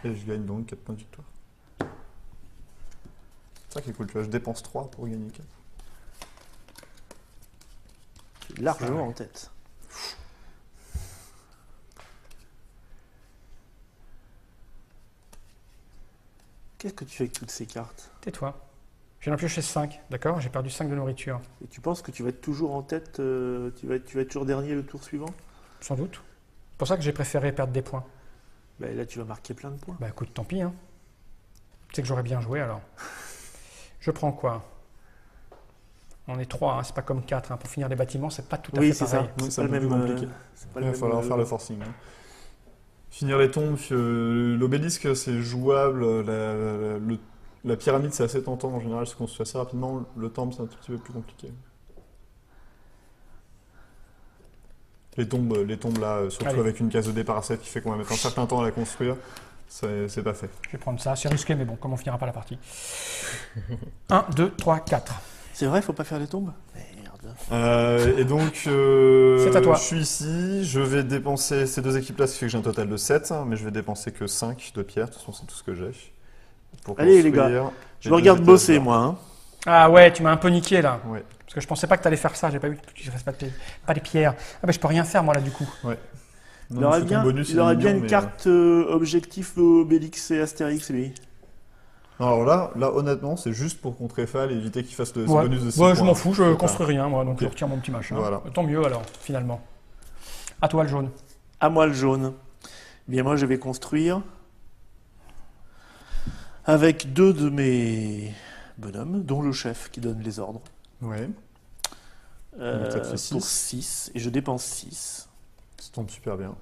et je gagne donc 4 points de victoire. C'est ça qui est cool, tu vois, je dépense 3 pour gagner 4. Largement en tête. Qu'est-ce que tu fais avec toutes ces cartes? Tais-toi. J'ai pioché 5, d'accord? J'ai perdu 5 de nourriture. Et tu penses que tu vas être toujours en tête, tu vas être toujours dernier le tour suivant? Sans doute. C'est pour ça que j'ai préféré perdre des points. Ben là, tu vas marquer plein de points. Bah écoute, tant pis. Hein. Tu sais que j'aurais bien joué alors. Je prends quoi? On est 3, hein, c'est pas comme 4. Hein. Pour finir les bâtiments, c'est pas tout à Oui, fait c'est pareil. ça. Oui, C'est pas le même. compliqué. C'est pas Il le va même, falloir faire le forcing. Hein. Finir les tombes, l'obélisque c'est jouable, la pyramide c'est assez tentant en général, se construit assez rapidement, le temple c'est un tout petit peu plus compliqué. Les tombes là, surtout Allez. avec une case de départ à 7 qui fait qu'on va mettre un certain temps à la construire, c'est pas fait. Je vais prendre ça. C'est risqué, mais bon, comme on finira pas la partie. 1, 2, 3, 4. C'est vrai, faut pas faire les tombes? Merde. Et donc, C'est à toi. je suis ici, je vais dépenser ces deux équipes là, ce qui fait que j'ai un total de 7, hein, mais je vais dépenser que 5 de pierre, de toute façon c'est tout ce que j'ai. Pour Allez, les construire gars, je les me deux regarde étages bosser, là. moi. Hein. Ah ouais, tu m'as un peu niqué là. Ouais. Parce que je pensais pas que tu allais faire ça. J'ai pas vu que tu fasses pas les pierres. Ah bah je peux rien faire moi là du coup. Ouais. Il Non, aurait c'est ton bien, bonus, il c'est aurait bien mignon, une mais, carte objectif Obélix et Astérix, lui. Alors là, honnêtement, c'est juste pour contrer Fall et éviter qu'il fasse ce Ouais, bonus de 6 ouais, points. je m'en fous, je Voilà. construis rien moi, donc Ok. je retire mon petit machin. Voilà. Tant mieux alors, finalement. À toi le jaune. À moi le jaune. Eh bien, moi, je vais construire avec 2 de mes bonhommes, dont le chef qui donne les ordres. Ouais, Donc, ça te fait Pour 6. 6. Et je dépense 6 ça tombe super bien.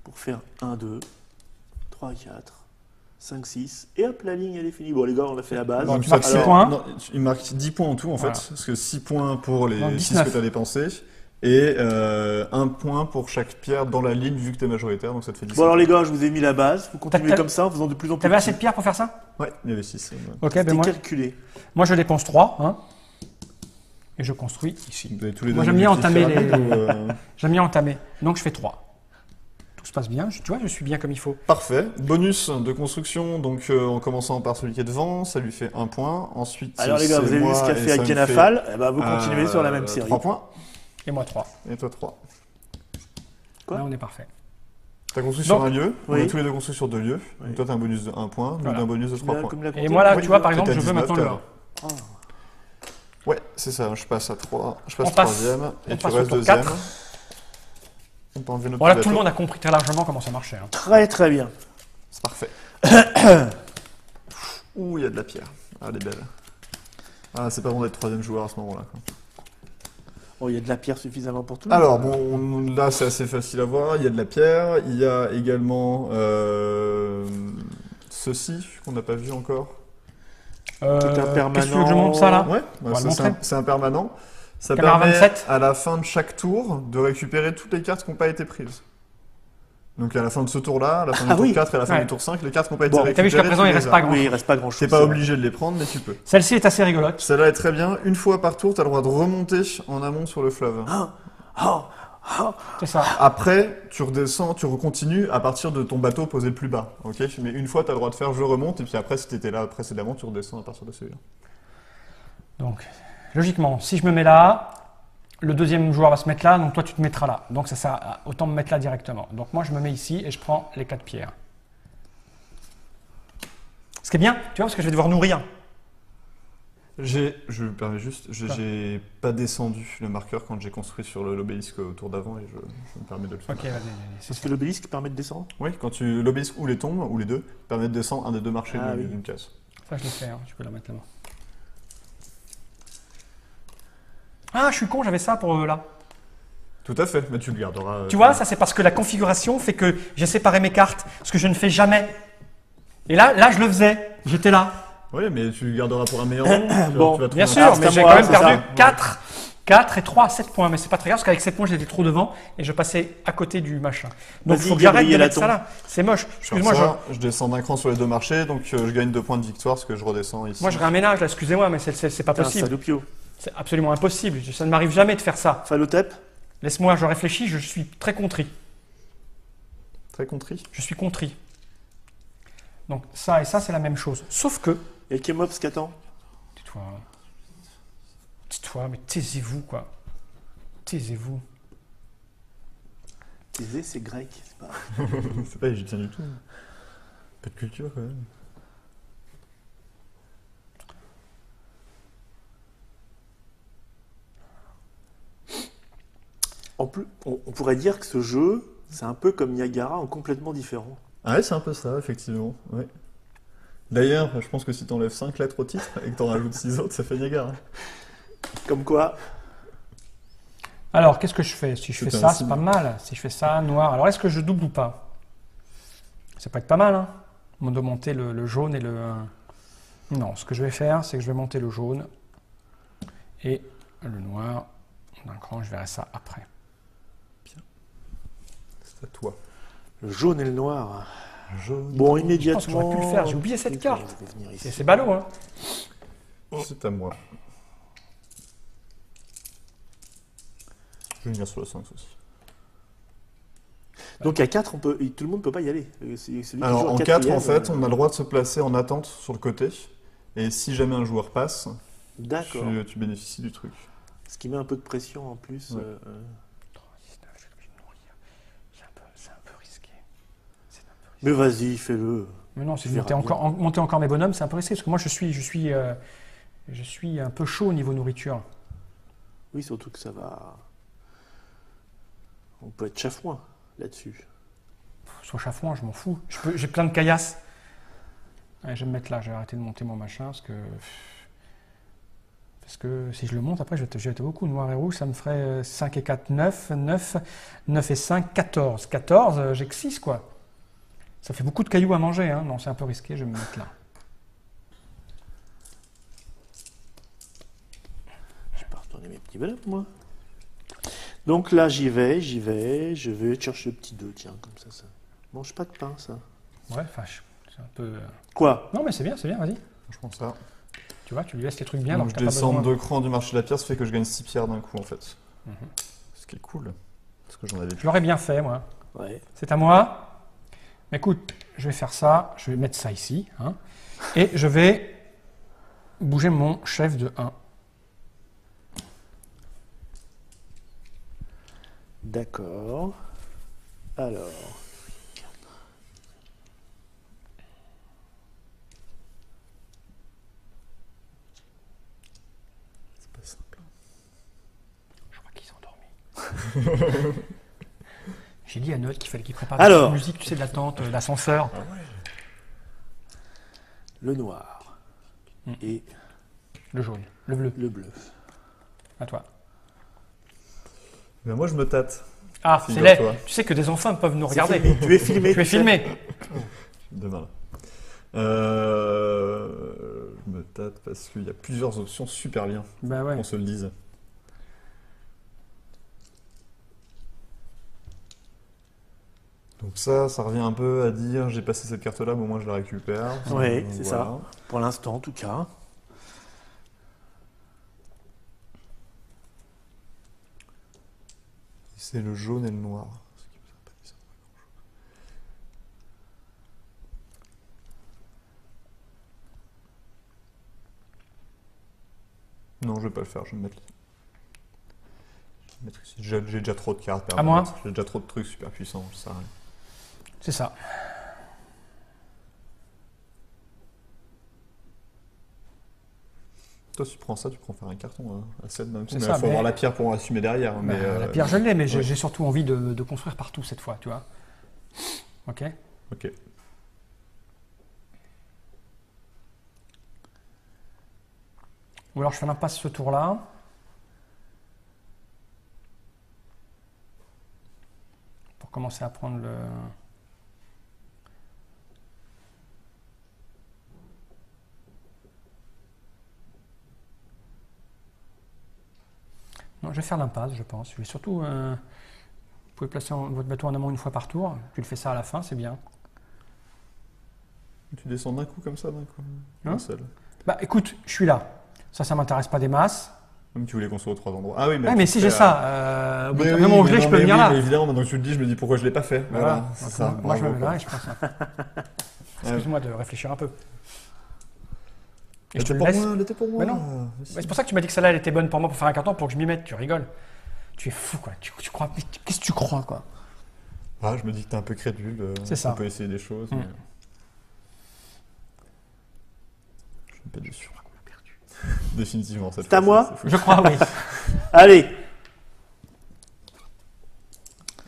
pour faire 1, 2, 3, 4, 5, 6. Et hop, la ligne, elle est finie. Bon, les gars, on a fait la base. Bon, Donc tu marques ça, 6 alors, points. non, il marque 10 points en tout en fait, Voilà. parce que 6 points pour les Donc, 6 19. que tu as dépensés, et 1 point pour chaque pierre dans la ligne vu que tu es majoritaire, donc ça te fait 10. Bon, alors les gars, je vous ai mis la base. Vous continuez T'as- comme ça en faisant de plus en plus T'avais assez petit. de pierres pour faire ça? Ouais, il y avait 6. Ok, ben C'était moi, calculé. moi je dépense 3. Hein, et je construis ici. Vous avez tous les deux Moi, j'aime un bien objectif entamer les- rapide, J'aime bien entamer. Donc je fais 3. Tout se passe bien. Tu vois, je suis bien comme il faut. Parfait. Bonus de construction, donc en commençant par celui qui est devant, ça lui fait 1 point. Ensuite, Alors les gars, c'est vous avez vu moi ce qu'a et fait ça me Akenafal? Eh ben, vous continuez sur la même série. 3 points. Et moi 3. Et toi 3. Quoi Là on est parfait. T'as construit Donc, sur un lieu, on oui. a tous les deux construit sur 2 lieux. Oui. Donc toi t'as un bonus de 1 point, nous Voilà. un bonus de 3 Là, points. comme la Et comptée, moi là, oui, tu vois, oui. par exemple, T'as je veux 19, maintenant le. t'as- Ah. Ouais, c'est ça, je passe à 3, je On passe passe- 3ème, on et tu passe au restes tour 2ème. 4. On peut enlever notre Voilà, petit tout le bateau. monde a compris très largement comment ça marchait. Hein. Très très bien. C'est parfait. Ouh, il y a de la pierre. Ah, elle est belle. Ah, c'est pas bon d'être 3ème joueur à ce moment-là. quoi. Oh, il y a de la pierre suffisamment pour tout le monde. Alors, bon, là c'est assez facile à voir, il y a de la pierre, il y a également ceci qu'on n'a pas vu encore. Tout un Qu'est-ce que tu veux que je permanent. monte ça là? Ouais, On va le ça, montrer. c'est un permanent. Ça Caméra permet 27. à la fin de chaque tour de récupérer toutes les cartes qui n'ont pas été prises. Donc à la fin de ce tour-là, à la fin du Ah tour oui. 4 et à la fin Ouais. du tour 5, les cartes qui n'ont pas été Bon, récupérées. T'as vu jusqu'à présent, tu il les reste as. pas grand Oui, il chose. reste pas grand chose. T'es pas obligé de les prendre, mais tu peux. Celle-ci est assez rigolote. Celle-là est très bien. Une fois par tour, tu as le droit de remonter en amont sur le fleuve. C'est ça. Après, tu redescends, tu recontinues à partir de ton bateau posé plus bas. Ok. Mais une fois, tu as le droit de faire je remonte, et puis après, si tu étais là précédemment, tu redescends à partir de celui-là. Donc, logiquement, si je me mets là, le deuxième joueur va se mettre là, donc toi tu te mettras là. Donc ça sert à autant me mettre là directement. Donc moi je me mets ici et je prends les 4 pierres. Ce qui est bien, tu vois, parce que je vais devoir nourrir. Je me permets juste, j'ai pas descendu le marqueur quand j'ai construit sur l'obélisque au tour d'avant, et je me permets de le faire. Ok, vas-y, c'est Est-ce que l'obélisque permet de descendre? Oui, quand l'obélisque ou les tombes, ou les deux, permet de descendre un des deux marchés Ah oui. d'une case. ça je l'ai fait, hein. Je peux la mettre là-bas. Ah, je suis con, j'avais ça pour là. Tout à fait, mais tu le garderas. Tu vois, ça c'est parce que la configuration fait que j'ai séparé mes cartes, ce que je ne fais jamais. Et là je le faisais, j'étais là. Oui, mais tu le garderas pour un meilleur moment. Bon, tu vas trouver Bien un- sûr, c'est mais à j'ai moi, quand même c'est perdu ça. 4 et 3 à 7 points. Mais c'est pas très grave, parce qu'avec 7 points, j'étais trop devant et je passais à côté du machin. Donc il Vas-y, faut que j'arrête de Gabriel, mettre ça attends. là. C'est moche. Comme Excuse-moi, ça, je descends d'un cran sur les deux marchés, donc je gagne 2 points de victoire parce que je redescends ici. moi je réaménage là, excusez-moi, mais c'est pas T'es un possible. salopio. C'est absolument impossible. Ça ne m'arrive jamais de faire ça. Falotep. Laisse-moi, je réfléchis, je suis très contrit. Très contrit. Je suis contrit. Donc ça et ça, c'est la même chose. Sauf que, Et Kemops, qu'attend? tais-toi, mais taisez-vous quoi. Taisez-vous. Thésée, c'est grec, c'est pas. C'est pas égyptien du tout. Peu de culture quand même. En plus, on pourrait dire que ce jeu, c'est un peu comme Niagara en complètement différent. Ah ouais, c'est un peu ça, effectivement. Ouais. D'ailleurs, je pense que si t'enlèves 5 lettres au titre et que t'en rajoutes 6 autres, ça fait Niagara. Comme quoi, Alors, qu'est-ce que je fais? Si je fais C'est ça, un c'est pas signe. mal. Si je fais ça, noir. Alors, est-ce que je double ou pas? Ça peut être pas mal, hein, de monter le jaune et le... Non, ce que je vais faire, c'est que je vais monter le jaune et le noir d'un cran. Je verrai ça après. C'est à toi. le jaune et le noir. Jaune. Bon, Je pense immédiatement. que j'aurais pu le faire. J'ai oublié cette carte. Je vais venir ici. C'est ballot, hein. C'est à moi. Je vais venir sur le 5 aussi. Donc à 4, tout le monde ne peut pas y aller. C'est celui qui Alors joue en 4, quatrième, en fait, on a le droit de se placer en attente sur le côté. Et si jamais un joueur passe, D'accord. tu bénéficies du truc. Ce qui met un peu de pression en plus. Ouais. 3,19, je vais obligé de nourrir. C'est un peu risqué. C'est un peu risqué. Mais vas-y, fais-le. Mais non, si Tu je verras monter encore mes bonhommes, c'est un peu risqué. Parce que moi, je suis un peu chaud au niveau nourriture. Oui, surtout que ça va. On peut être chafouin là-dessus. Soit chafouin, je m'en fous. J'ai plein de caillasses. Allez, je vais me mettre là. Je vais arrêter de monter mon machin. Parce que si je le monte, après, je vais être beaucoup. Noir et rouge, ça me ferait 5 et 4, 9. 9 et 5, 14. 14, j'ai que 6, quoi. Ça fait beaucoup de cailloux à manger. Hein. Non, c'est un peu risqué. Je vais me mettre là. Je vais pas retourner mes petits bonhommes, moi. Donc là, j'y vais. Je vais chercher le petit 2, tiens, comme ça. Ça mange pas de pain, ça. Ouais, enfin, c'est un peu... Quoi? Non, mais c'est bien, vas-y. Franchement, ça. Tu vois, tu lui laisses les trucs bien. Donc alors je que t'as pas descends besoin. 2 crans du marché de la pierre, ça fait que je gagne 6 pierres d'un coup en fait. Mhm. Ce qui est cool. Parce que j'en avais Je plus. l'aurais bien fait, moi. Ouais. C'est à moi. Mais écoute, je vais faire ça. Je vais mettre ça ici. Hein, et je vais bouger mon chef de 1. D'accord. Alors. C'est pas simple. Je crois qu'il s'est endormi. J'ai dit à Noël qu'il fallait qu'il prépare Alors. la musique, tu sais, de l'attente, l'ascenseur. Le noir. Mm. Et Le jaune, le bleu. le bleu. À toi. Ben moi je me tâte. Ah, c'est Figure-toi. laid. Tu sais que des enfants peuvent nous C'est regarder. filmé. Tu es filmé. Tu es tu sais. filmé. Demain là. Je me tâte parce qu'il y a plusieurs options super bien. Bah ouais. Qu'on se le dise. Donc ça revient un peu à dire j'ai passé cette carte là, mais au moins je la récupère. Ouais, Donc, c'est voilà. ça. Pour l'instant, en tout cas. C'est le jaune et le noir. Ce qui vous a pas dit ça. Non, je vais pas le faire, je vais me mettre là. Je vais me mettre ici. J'ai déjà trop de cartes. À moi. J'ai déjà trop de trucs super puissants, ça sert à rien. C'est ça. Toi, tu prends ça, tu prends faire un carton hein, à 7 d'un coup. C'est Mais ça, il faut mais- avoir la pierre pour assumer derrière. Bah, Mais, la pierre, je l'ai, mais ouais. j'ai surtout envie de construire partout cette fois, tu vois. Ok. Ok. Ou alors je fais l'impasse ce tour-là. Pour commencer à prendre le... Non, je vais faire l'impasse, je pense. Je vais surtout... vous pouvez placer votre bateau en amont une fois par tour. Tu le fais ça à la fin, c'est bien. Tu descends d'un coup comme ça, d'un coup. Hein Un seul. Bah écoute, je suis là. Ça m'intéresse pas des masses. Même tu voulais construire aux 3 endroits. Ah oui, Ouais, mais si j'ai ça, au bout d'un oui, moment où mais je l'ai, non, je peux mais venir oui, là. mais évidemment, maintenant que tu le dis, je me dis pourquoi je l'ai pas fait. Voilà, c'est Donc, ça. moi, je me bravo, mets là quoi. et je prends ça. Excuse-moi de réfléchir un peu. Et je te Elle le laisse. était pour moi. Mais non. C'est pour ça que tu m'as dit que celle-là, elle était bonne pour moi pour faire un carton pour que je m'y mette. Tu rigoles. Tu es fou, quoi. Tu crois. Qu'est-ce que tu crois, quoi? Ah, je me dis que t'es un peu crédule. C'est ça. On peut essayer des choses. Mm. Mais... Je suis pas déçu. Définitivement, cette C'est à fois-ci, moi c'est fou. Je crois, oui. Allez,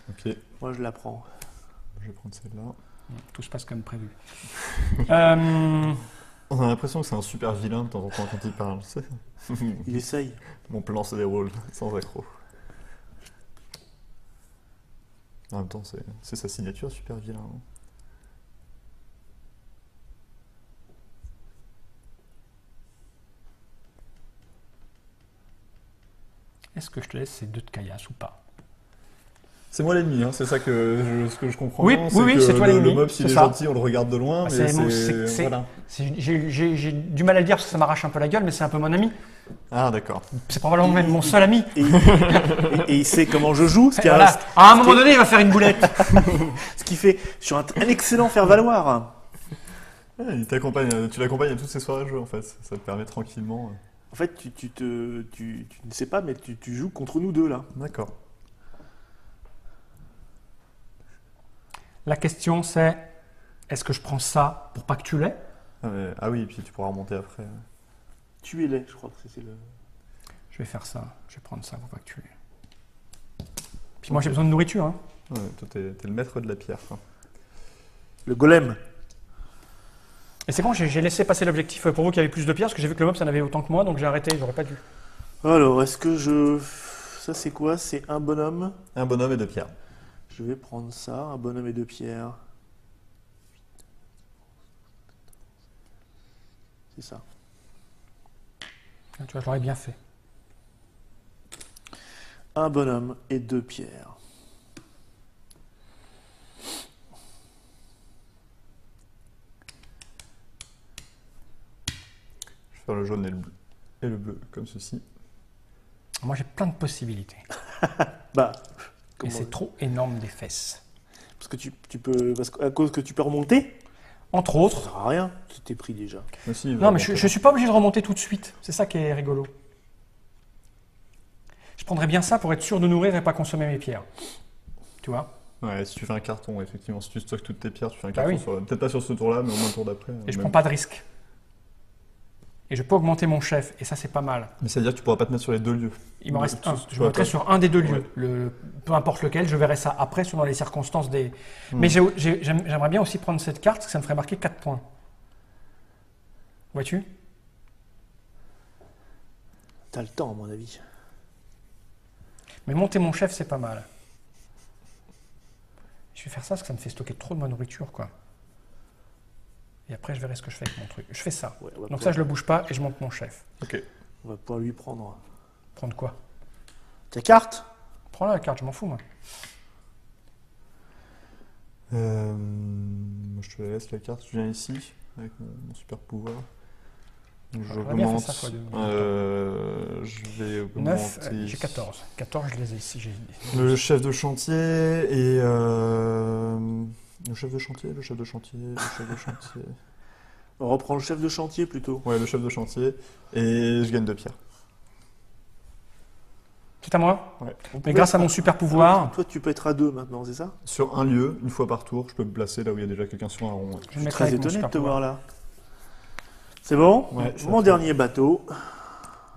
Ok, moi je la prends. je vais prendre celle-là. Tout se passe comme prévu. On a l'impression que c'est un super vilain de temps en temps quand il parle. tu sais. Il essaye. Mon plan se déroule sans accroc. En même temps, c'est sa signature, super vilain. hein. Est-ce que je te laisse ces 2 de caillasse ou pas? C'est moi l'ennemi, hein, c'est ça ce que je comprends. Oui, bien, oui, que c'est toi l'ennemi, Le mob, s'il c'est est ça. gentil, on le regarde de loin, mais c'est... Voilà. J'ai du mal à le dire parce que ça m'arrache un peu la gueule, mais c'est un peu mon ami. Ah, d'accord. C'est probablement même mon seul ami. Et il sait comment je joue, ce qui, Voilà. À un moment donné, il va faire une boulette. ce qui fait sur un excellent faire-valoir. Ouais, il t'accompagne, tu l'accompagnes à toutes ces soirées de jeu, en fait. Ça te permet tranquillement... En fait, tu ne sais pas, mais tu joues contre nous deux là. D'accord. La question c'est, est-ce que je prends ça pour pas que tu l'aies? Ah oui, et puis tu pourras remonter après. Tu es laid, je crois que c'est le. Je vais faire ça. Je vais prendre ça pour pas que tu l'aies. Puis moi j'ai besoin de nourriture. Hein. Ouais, toi, t'es le maître de la pierre. Hein. Le golem. Et c'est bon, j'ai laissé passer l'objectif pour vous qui avez plus de pierres, parce que j'ai vu que le mob ça en avait autant que moi, donc j'ai arrêté, j'aurais pas dû. Alors, est-ce que je. Ça, c'est quoi? C'est un bonhomme. Un bonhomme et 2 pierres. Je vais prendre ça, un bonhomme et 2 pierres. C'est ça. Tu vois, je l'aurais bien fait. Un bonhomme et 2 pierres. Je vais faire le jaune et le bleu, comme ceci. Moi j'ai plein de possibilités. Bah. Et c'est trop énorme des fesses. Parce que tu peux. À cause que tu peux remonter? Entre Ça autres. sert à rien, c'était pris déjà. Aussi, il va Non mais remonter. je suis pas obligé de remonter tout de suite. C'est ça qui est rigolo. Je prendrais bien ça pour être sûr de nourrir et pas consommer mes pierres. Tu vois? Ouais, si tu fais un carton, effectivement, si tu stockes toutes tes pierres, tu fais un Bah carton, oui. peut-être pas sur ce tour-là, mais au moins le tour d'après. Et je même. prends pas de risque. Et je peux augmenter mon chef, et ça c'est pas mal. Mais ça veut dire que tu pourras pas te mettre sur les 2 lieux. Il m'en reste un. Tu Je vois, mettrai toi. sur un des 2 lieux. Ouais. Peu importe lequel, je verrai ça après selon les circonstances des. Mais j'aimerais bien aussi prendre cette carte, parce que ça me ferait marquer 4 points. Vois-tu? T'as le temps, à mon avis. Mais monter mon chef, c'est pas mal. Je vais faire ça parce que ça me fait stocker trop de ma nourriture, quoi. Et après, je verrai ce que je fais avec mon truc. Je fais ça. Ouais, on va Donc pouvoir- ça, je le bouge pas et je monte mon chef. Ok. On va pouvoir lui prendre. Prendre quoi? Ta carte? Prends-la la carte, je m'en fous, moi. Je te laisse la carte, je viens ici, avec mon super pouvoir. Donc, J'aurais bien fait ça, quoi, je vais 9, augmenter j'ai 14. 14, je les ai ici. le chef de chantier et le chef de chantier. On reprend le chef de chantier plutôt. Ouais, le chef de chantier et je gagne 2 pierres. C'est à moi? Ouais. Mais grâce à mon super pouvoir, Toi, tu peux être à 2 maintenant, c'est ça? Sur un lieu, une fois par tour, je peux me placer là où il y a déjà quelqu'un sur un rond. je Je suis me mettrai très avec mon étonné de super te pouvoir. voir là. C'est bon? Ouais, ça Mon fait. dernier bateau.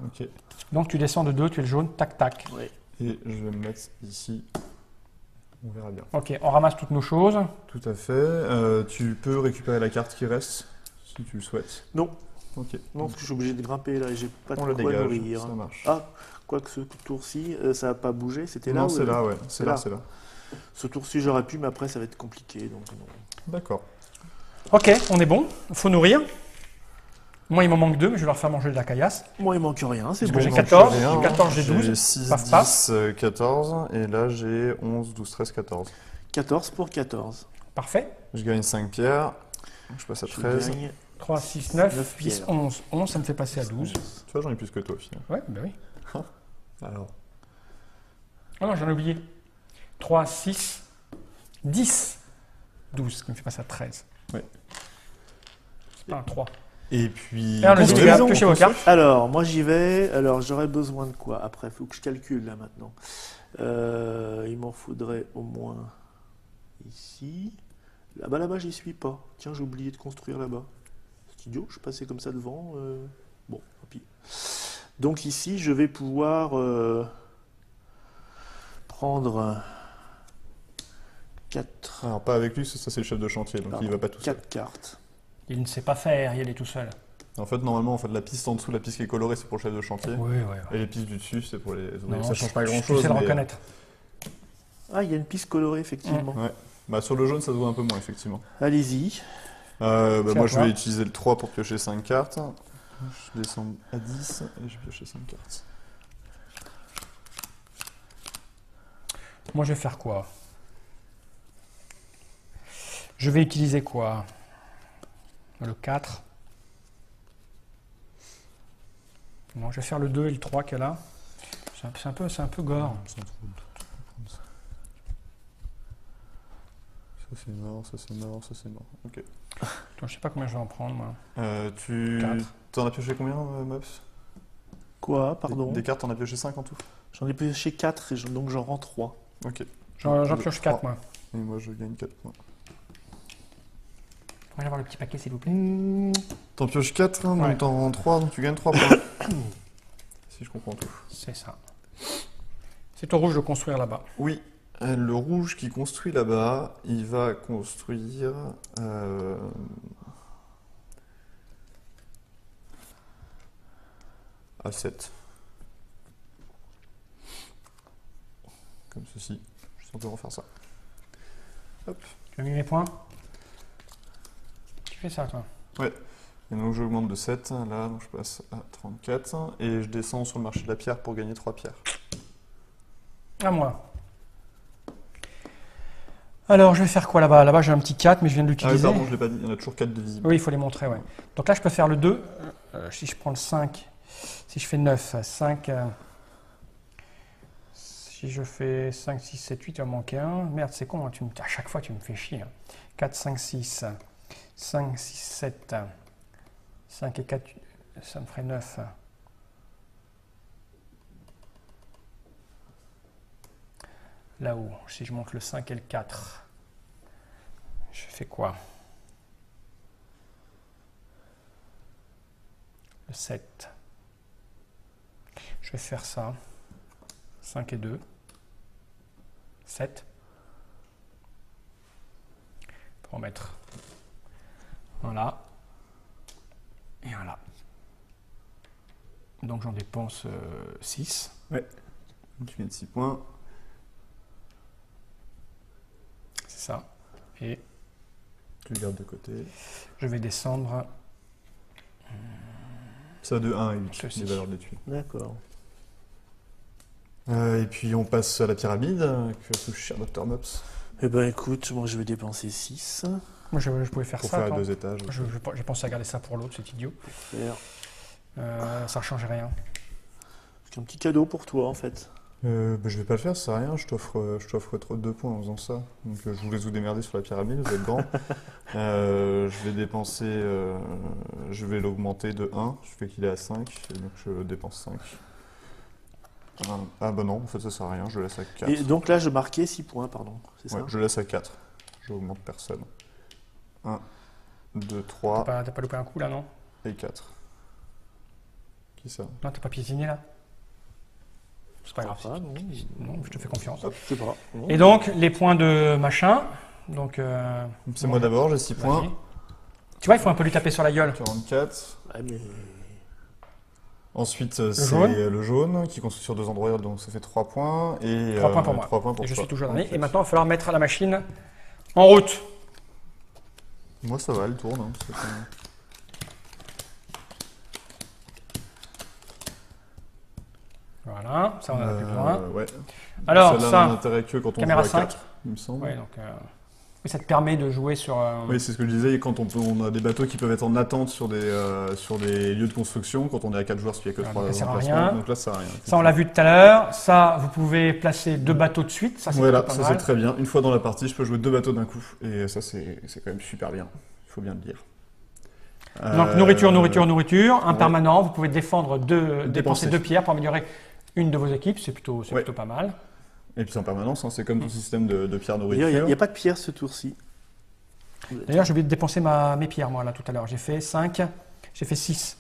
Ok. Donc tu descends de 2, tu es le jaune, tac, tac. Ouais. Et je vais me mettre ici. On verra bien. Ok, on ramasse toutes nos choses. Tout à fait. Tu peux récupérer la carte qui reste, si tu le souhaites. Non, Ok. non, parce que je suis obligé de grimper là et j'ai pas de On quoi la dégage, nourrir. ça marche. Ah, quoique ce tour-ci, ça n'a pas bougé, c'était là non, ou- c'est là, ouais. C'est là. là, c'est là. Ce tour-ci, j'aurais pu, mais après, ça va être compliqué. Donc, non. D'accord. Ok, on est bon. Faut nourrir. Moi, il m'en manque 2, mais je vais leur faire manger de la caillasse. Moi, il manque rien, c'est Parce bon. que j'ai Donc, 14, rien. j'ai 14, j'ai 12. 6, Paf, 10, paf. 14. Et là, j'ai 11, 12, 13, 14. 14 pour 14. Parfait. Je gagne 5 pierres. Donc, je passe à Je 13. gagne 3, 6, 9, 9 10, pierres. 11. 11, ça me fait passer à 12. Tu vois, j'en ai plus que toi au final. Ouais, ben oui. Alors. Ah non, j'en ai oublié. 3, 6, 10, 12, ce qui me fait passer à 13. Ouais. C'est pas un 3. Et puis. Et alors, les Construisons. gars, touchez vos cartes. Alors, moi j'y vais. Alors, j'aurais besoin de quoi après? Il faut que je calcule là maintenant. Il m'en faudrait au moins ici. Là-bas, j'y suis pas. Tiens, j'ai oublié de construire là-bas. C'est idiot, je suis passé comme ça devant. Bon, tant pis. Donc ici, je vais pouvoir prendre 4 Alors, pas avec lui, ça c'est le chef de chantier, donc il va pas tout seul. cartes. Il ne sait pas faire, il est tout seul. En fait, normalement, la piste en dessous, la piste qui est colorée, c'est pour le chef de chantier. Oui, oui, oui. Et les pistes du dessus, c'est pour les ouvriers. Non, Ça change pas grand Tu chose. sais le mais... reconnaître. Ah, il y a une piste colorée, effectivement. Ouais. Bah, sur le jaune, ça se voit un peu moins, effectivement. Allez-y. C'est Moi, à je toi. vais utiliser le 3 pour piocher 5 cartes. Je descends à 10 et je pioche 5 cartes. Moi, je vais faire quoi? Je vais utiliser quoi? Le 4. Non, je vais faire le 2 et le 3 qu'elle a. C'est un peu gore. Ça c'est mort, ça c'est mort, ça c'est mort. Ok. Attends, je sais pas combien je vais en prendre, moi. Tu Quatre. t'en as pioché combien, Mops? Quoi, pardon? Des cartes, t'en as pioché 5 en tout? J'en ai pioché 4 et donc j'en rends 3. Ok. J'en pioche 4, moi. Et moi, je gagne 4 points. Pourrais avoir le petit paquet, s'il vous plaît? T'en pioches 4, Ouais. donc t'en rends 3, donc tu gagnes 3 points. Si je comprends tout. C'est ça. C'est au rouge de construire là-bas. Oui, le rouge qui construit là-bas, il va construire à 7. Comme ceci. Je vais simplement faire ça. Hop. Tu as mis mes points? Tu fais ça, toi? Et donc j'augmente de 7, là, donc je passe à 34. Et je descends sur le marché de la pierre pour gagner 3 pierres. À moi. Alors, je vais faire quoi là-bas? Là-bas, j'ai un petit 4, mais je viens de Ah oui, l'utiliser. pardon, je l'ai pas dit, il y en a toujours 4 de visibles. Oui, il faut les montrer, ouais. Donc là, je peux faire le 2. Si je prends le 5, si je fais 9, 5. Si je fais 5, 6, 7, 8, il en manque un. Merde, c'est con, hein, à chaque fois, tu me fais chier. 4, 5, 6. 5, 6, 7. 5 et 4, ça me ferait 9. Là-haut, si je monte le 5 et le 4, je fais quoi? Le 7. Je vais faire ça. 5 et 2. 7. Pour en mettre un là et un là. Donc j'en dépense 6. Tu gagnes 6 points. C'est ça. Et Tu le gardes de côté. je vais descendre. Ça de 1 à 8, Ceci. les valeurs des tuiles. D'accord. Et puis on passe à la pyramide, que touche cher Dr Mops, Eh ben écoute, moi je vais dépenser 6. Moi je pouvais faire pour ça. faire attends. 2 étages. J'ai pensé à garder ça pour l'autre, c'est idiot. Faire Ça ne change rien. un petit cadeau pour toi en fait. Je vais pas le faire, ça sert à rien, je t'offre trop de 2 points en faisant ça. Donc je vous laisse vous démerder sur la pyramide, vous êtes grand. Je vais dépenser, je vais l'augmenter de 1, je fais qu'il est à 5, et donc je dépense 5. Ah bah non, en fait ça sert à rien, je le laisse à 4. Et donc là je marquais 6 points, pardon. C'est ça? Ouais, je le laisse à 4, je augmente personne. 1, 2, 3 T'as pas loupé un coup là, non? et 4. Qui ça? Non, t'as pas piétiné là? C'est pas grave. Ah, non, Non, je te fais confiance. je sais pas. Non. Et donc, les points de machin. Donc, C'est moi d'abord, j'ai 6 vas-y. points. Tu vois, il faut un peu lui taper sur la gueule. 44. Ouais, mais... Ensuite, c'est jaune. le jaune qui construit sur 2 endroits, donc ça fait 3 points. Et 3 points pour moi. 3 points pour Et je toi. suis toujours dernier. Ok. Et maintenant, il va falloir mettre la machine en route. Moi, ça va, elle tourne. Hein, Voilà, ça on en a plus besoin. Ouais. Alors, Celle-là ça, n'a d'intérêt que quand on joue caméra à 5. 4, il me semble. Ouais, donc, et ça te permet de jouer sur... Oui, c'est ce que je disais, quand on a des bateaux qui peuvent être en attente sur des lieux de construction, quand on est à 4 joueurs, parce qu'il n'y a que Voilà, 3 donc ça sert à emplacements, rien. donc là ça sert à rien. Ça, on l'a vu tout à l'heure. Ça, vous pouvez placer 2 bateaux de suite. Ça, c'est Voilà, plutôt ça pas c'est mal. très bien. Une fois dans la partie, je peux jouer 2 bateaux d'un coup, et ça c'est quand même super bien, il faut bien le dire. Donc, nourriture. Un ouais. permanent. Vous pouvez dépenser Dépenser. 2 pierres pour améliorer une de vos équipes. C'est plutôt pas mal. Et puis c'est en permanence, hein, c'est comme tout système de pierre D'ailleurs, nourriture. il n'y a pas de pierre ce tour-ci. D'ailleurs, j'ai oublié de dépenser mes pierres, moi, là, tout à l'heure. J'ai fait 5. J'ai fait 6.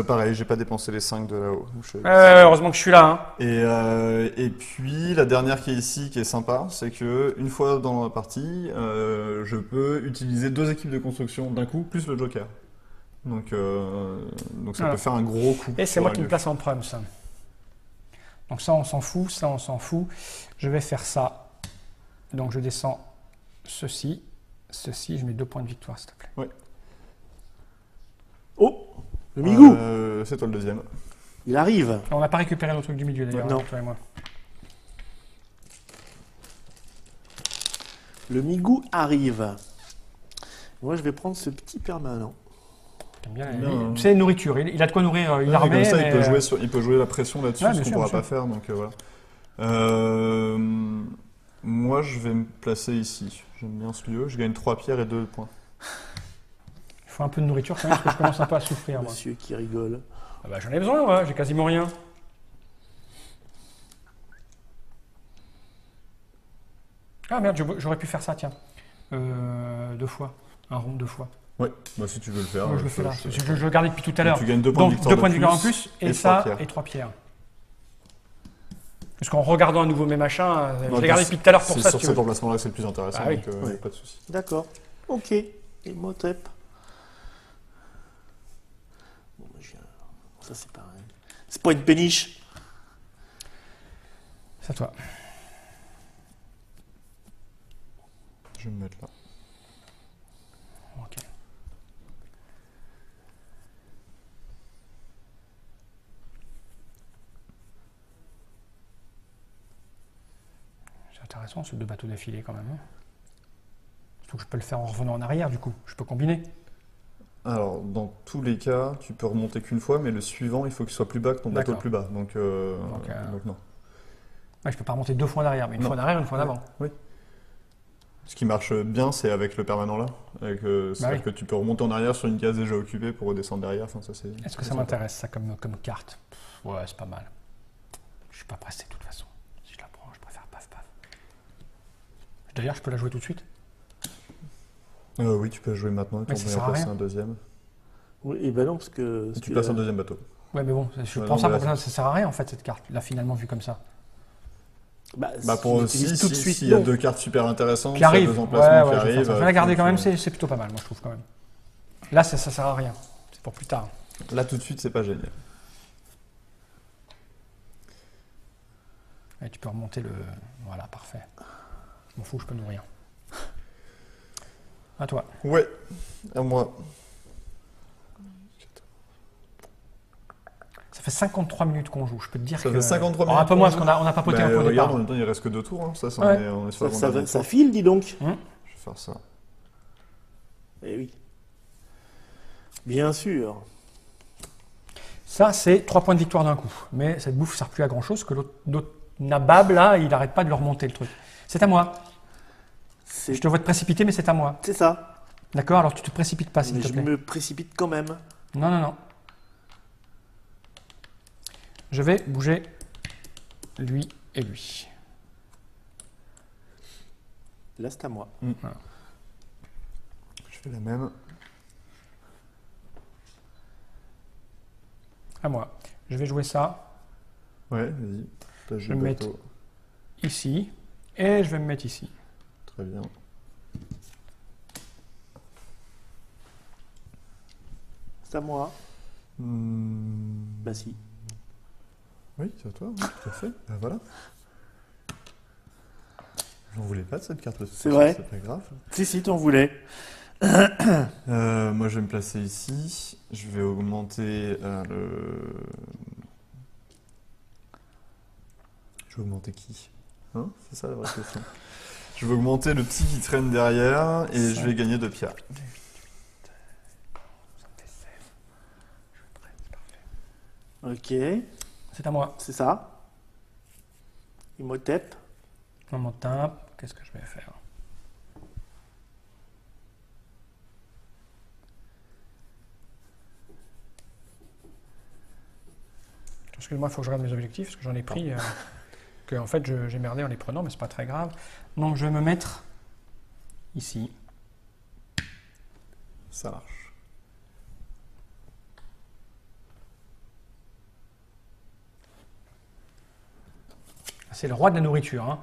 Pareil, j'ai pas dépensé les 5 de là-haut. Heureusement que je suis là. Hein. Et puis la dernière qui est ici, qui est sympa, c'est que une fois dans la partie, je peux utiliser 2 équipes de construction d'un coup, plus le joker. Donc ça Voilà. peut faire un gros coup. Et c'est sur moi un qui me lieu. place en prime, ça. Donc ça, on s'en fout. Ça, on s'en fout. Je vais faire ça. Donc je descends ceci. Ceci, je mets 2 points de victoire, s'il te plaît. Oh, le Migou, C'est toi le deuxième. il arrive. On n'a pas récupéré nos trucs du milieu, d'ailleurs, Non. hein, toi et moi. Le Migou arrive. Moi, je vais prendre ce petit permanent. J'aime bien. Bien. C'est nourriture. Il a de quoi nourrir une Ouais, armée. comme ça, mais, il peut jouer la pression là-dessus, Ouais, ce bien qu'on sûr, pourra bien pas faire. Donc voilà. Moi, je vais me placer ici. J'aime bien ce lieu. Je gagne 3 pierres et 2 points. Il faut un peu de nourriture quand même, parce que je commence un peu à souffrir, moi. Monsieur qui rigole. Ah bah, j'en ai besoin, moi. J'ai quasiment rien. Ah merde, j'aurais pu faire ça, tiens. 2 fois. Un rond 2 fois. Ouais, bah, si tu veux le faire. Moi, je le fais là. Je le gardais depuis tout à l'heure. Tu gagnes 2 points de Donc, victoire 2 points de victoire en plus, et et ça, 3 pierres. et 3 pierres. Parce qu'en regardant à nouveau mes machins, je Ouais, l'ai gardé depuis tout à l'heure pour c'est ça. sur si tu cet veux. emplacement-là que c'est le plus intéressant, Ah oui. donc Ouais. pas de souci. D'accord. Ok. Et Motep. Bon, bah, ça, c'est pareil. C'est pas une péniche. C'est à toi. Je vais me mettre là. Ok. C'est intéressant ce 2 bateaux d'affilée quand même. Hein. Surtout que je peux le faire en revenant en arrière du coup. Je peux combiner. Alors, dans tous les cas, tu peux remonter qu'une fois, mais le suivant, il faut qu'il soit plus bas que ton bateau le D'accord. plus bas. Donc non. Ouais, je peux pas remonter 2 fois en arrière, mais une Non. fois en arrière, une fois en avant. Ce qui marche bien, c'est avec le permanent là. C'est-à-dire oui. que tu peux remonter en arrière sur une case déjà occupée pour redescendre derrière. Enfin, ça, Est-ce que ça m'intéresse ça comme carte? Ouais, c'est pas mal. Je suis pas pressé de toute façon. Si je la prends, je préfère paf. D'ailleurs, je peux la jouer tout de suite. Oui, tu peux jouer maintenant et Mais tu ça vas sert à placer rien. un deuxième. Oui, et ben non, parce que. Et tu places un deuxième bateau. Ouais, mais bon, je Ouais, prends non, ça mais pour là, ça sert à rien en fait cette carte. Là, finalement, vu comme ça. Bah, Bah pour si aussi, tout de suite. s'il y a non. 2 cartes super intéressantes, Qui s'il y a arrive. 2 emplacements qui je vais faire arrivent. ça. Je vais la garder tu- quand même, c'est plutôt pas mal, moi je trouve quand même. Là, ça sert à rien. C'est pour plus tard. Là tout de suite, c'est pas génial. Et tu peux remonter le. Voilà, parfait. Je m'en fous, je peux nourrir. À toi. Ouais, à moi. Ça fait 53 minutes qu'on joue. Je peux te dire Ça que. fait 53 Alors, minutes un peu moins qu'on parce qu'on a papoté Bah, un peu au regarde, départ. en même temps, il reste que 2 tours. Hein. Ça, Ouais. on est sur Ça, l'avant-dernier ça tour. file, dis donc. Je vais faire ça. Eh oui. Bien sûr. Ça, c'est 3 points de victoire d'un coup. Mais cette bouffe ne sert plus à grand chose que l'autre nabab, là, il n'arrête pas de le remonter le truc. C'est à moi. C'est Je te vois te précipiter, mais c'est à moi. c'est ça. D'accord? Alors tu te précipites pas, s'il Mais te je plaît. me précipite quand même. Non. Je vais bouger lui et lui. Là, c'est à moi. Je fais la même. À moi. Je vais jouer ça Ouais, vas-y. Place Je de vais me bateau. ici et je vais me mettre ici. Très bien. C'est à moi. Bah si. Oui, c'est à toi, oui, tout à fait. Ben voilà. J'en voulais pas de cette carte. C'est vrai. C'est pas grave. Si, t'en voulais. Moi, je vais me placer ici. Je vais augmenter Je vais augmenter qui? Hein? C'est ça la vraie question. Je vais augmenter le petit qui traîne derrière et je vais gagner 2 pierres. Ok, C'est à moi. c'est ça. Imhotep. On m'en tape. Qu'est-ce que je vais faire? Excuse-moi, il faut que je regarde mes objectifs parce que j'en ai pris. Que en fait, j'ai merdé en les prenant, mais c'est pas très grave. Donc, je vais me mettre ici. Ça marche. C'est le roi de la nourriture. Hein.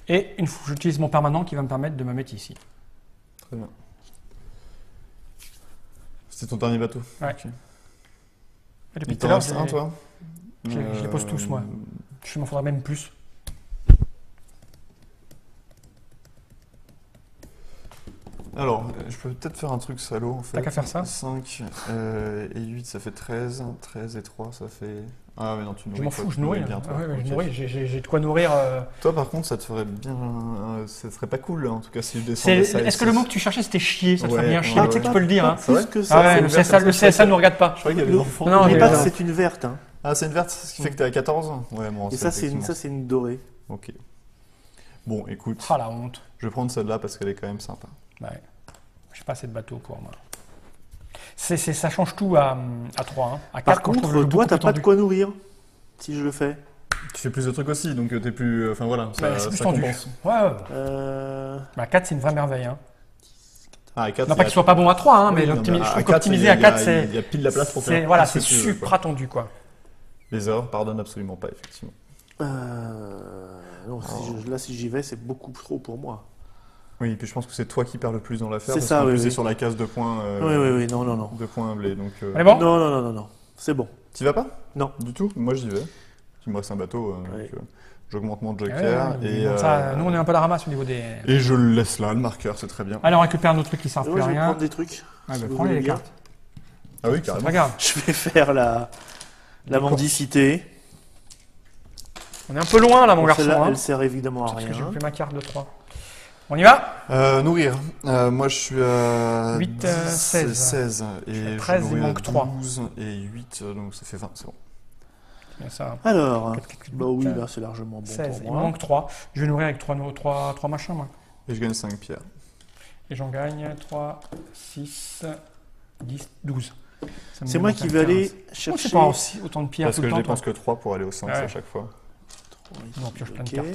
Et une fois, j'utilise mon permanent qui va me permettre de me mettre ici. Très bien. C'est ton dernier bateau? Ouais. Ok. Et depuis Il tout à t'en l'heure, reste un, toi? je les pose tous, moi. Je m'en faudra même plus. Alors, je peux peut-être faire un truc salaud en fait. T'as qu'à faire ça. 5 et 8, ça fait 13. 13 et 3, ça fait. Ah, mais non, tu nourris. Je m'en toi, fous, tu je nourris. bien, toi. Ouais, Ok. je nourris. J'ai de quoi nourrir. Toi, par contre, ça te ferait bien. Ça serait pas cool, en tout cas, si je descendais ça. Est-ce que le mot que tu cherchais c'était chier? Ça te Ouais, ferait bien ouais, chier, tu sais que je peux le dire. Hein. C'est vrai Plus que Ah ça. ouais, le c'est CSA, vert, le c'est CSA ne nous regarde pas. Je croyais qu'il y avait des enfants. Non, N'oublie il y pas a- que c'est une verte. Hein. Ah, c'est une verte, ce qui fait que t'es à 14? Ouais, bon, Et ça, c'est une dorée. Ok. Bon, écoute, Ah la honte. je vais prendre celle-là parce qu'elle est quand même sympa. Ouais. Je sais pas assez de bateau pour moi. Ça change tout à 3. Hein. À 4, Par contre, toi, t'as pas de quoi nourrir. Si je le fais. Tu fais plus de trucs aussi, donc t'es plus. Enfin voilà, C'est plus ça tendu. compense. Ouais, ouais. Euh... À 4, c'est une vraie merveille. Hein. Ah, à 4, Non pas qu'il soit pas bon à 3, hein, mais Oui, non, je trouve à 4, qu'optimiser à 4, c'est. Il y a pile la place pour faire. Voilà, tout ce c'est que tu veux, quoi. supra tendu, quoi. Les erreurs pardonnent absolument pas, effectivement. Non, là, si j'y vais, c'est beaucoup trop pour moi. Oui, et puis je pense que c'est toi qui perds le plus dans l'affaire. C'est parce ça, qu'en oui, plus, oui. c'est sur la case de points. Oui, non. 2 points blé, donc. On est bon? Non. C'est bon. T'y vas pas? Non. Du tout? Moi, j'y vais. Il me reste un bateau, Ouais. donc j'augmente mon Ouais, joker. ouais, Et, bon, ça, nous, on est un peu à la ramasse au niveau des. et je le laisse là, le marqueur, c'est très bien. Allez, on récupère nos trucs qui servent Moi, plus à je vais rien. prendre des trucs. Ouais, si bah, vous prends voulez les bien. cartes. Ah oui, C'est carrément. pas grave. Je vais faire la mendicité. On est un peu loin là, mon Bon, garçon. celle-là, Hein, elle sert évidemment à parce que j'ai rien. pris ma carte de 3. On y va? Nourrir. Moi, je suis à 8, 10, 16. 16. Je suis à Et 13, je il nourris à manque 3. 12 et 8, donc ça fait 20, c'est bon. C'est bien ça. Alors, 4, 4, 8, bah oui, là, c'est largement bon 16. pour Il me moi. manque 3. Je vais nourrir avec 3 machins, moi. Et je gagne 5 pierres. Et j'en gagne 3, 6, 10, 12. Ça me C'est moi manque qui un vais aller 15. Moi, chercher. c'est pas aussi autant de pierres Parce tout que le je temps. dépense toi. que 3 pour aller au sens Ouais. à chaque fois. Non, pioche plein de Ok. cartes.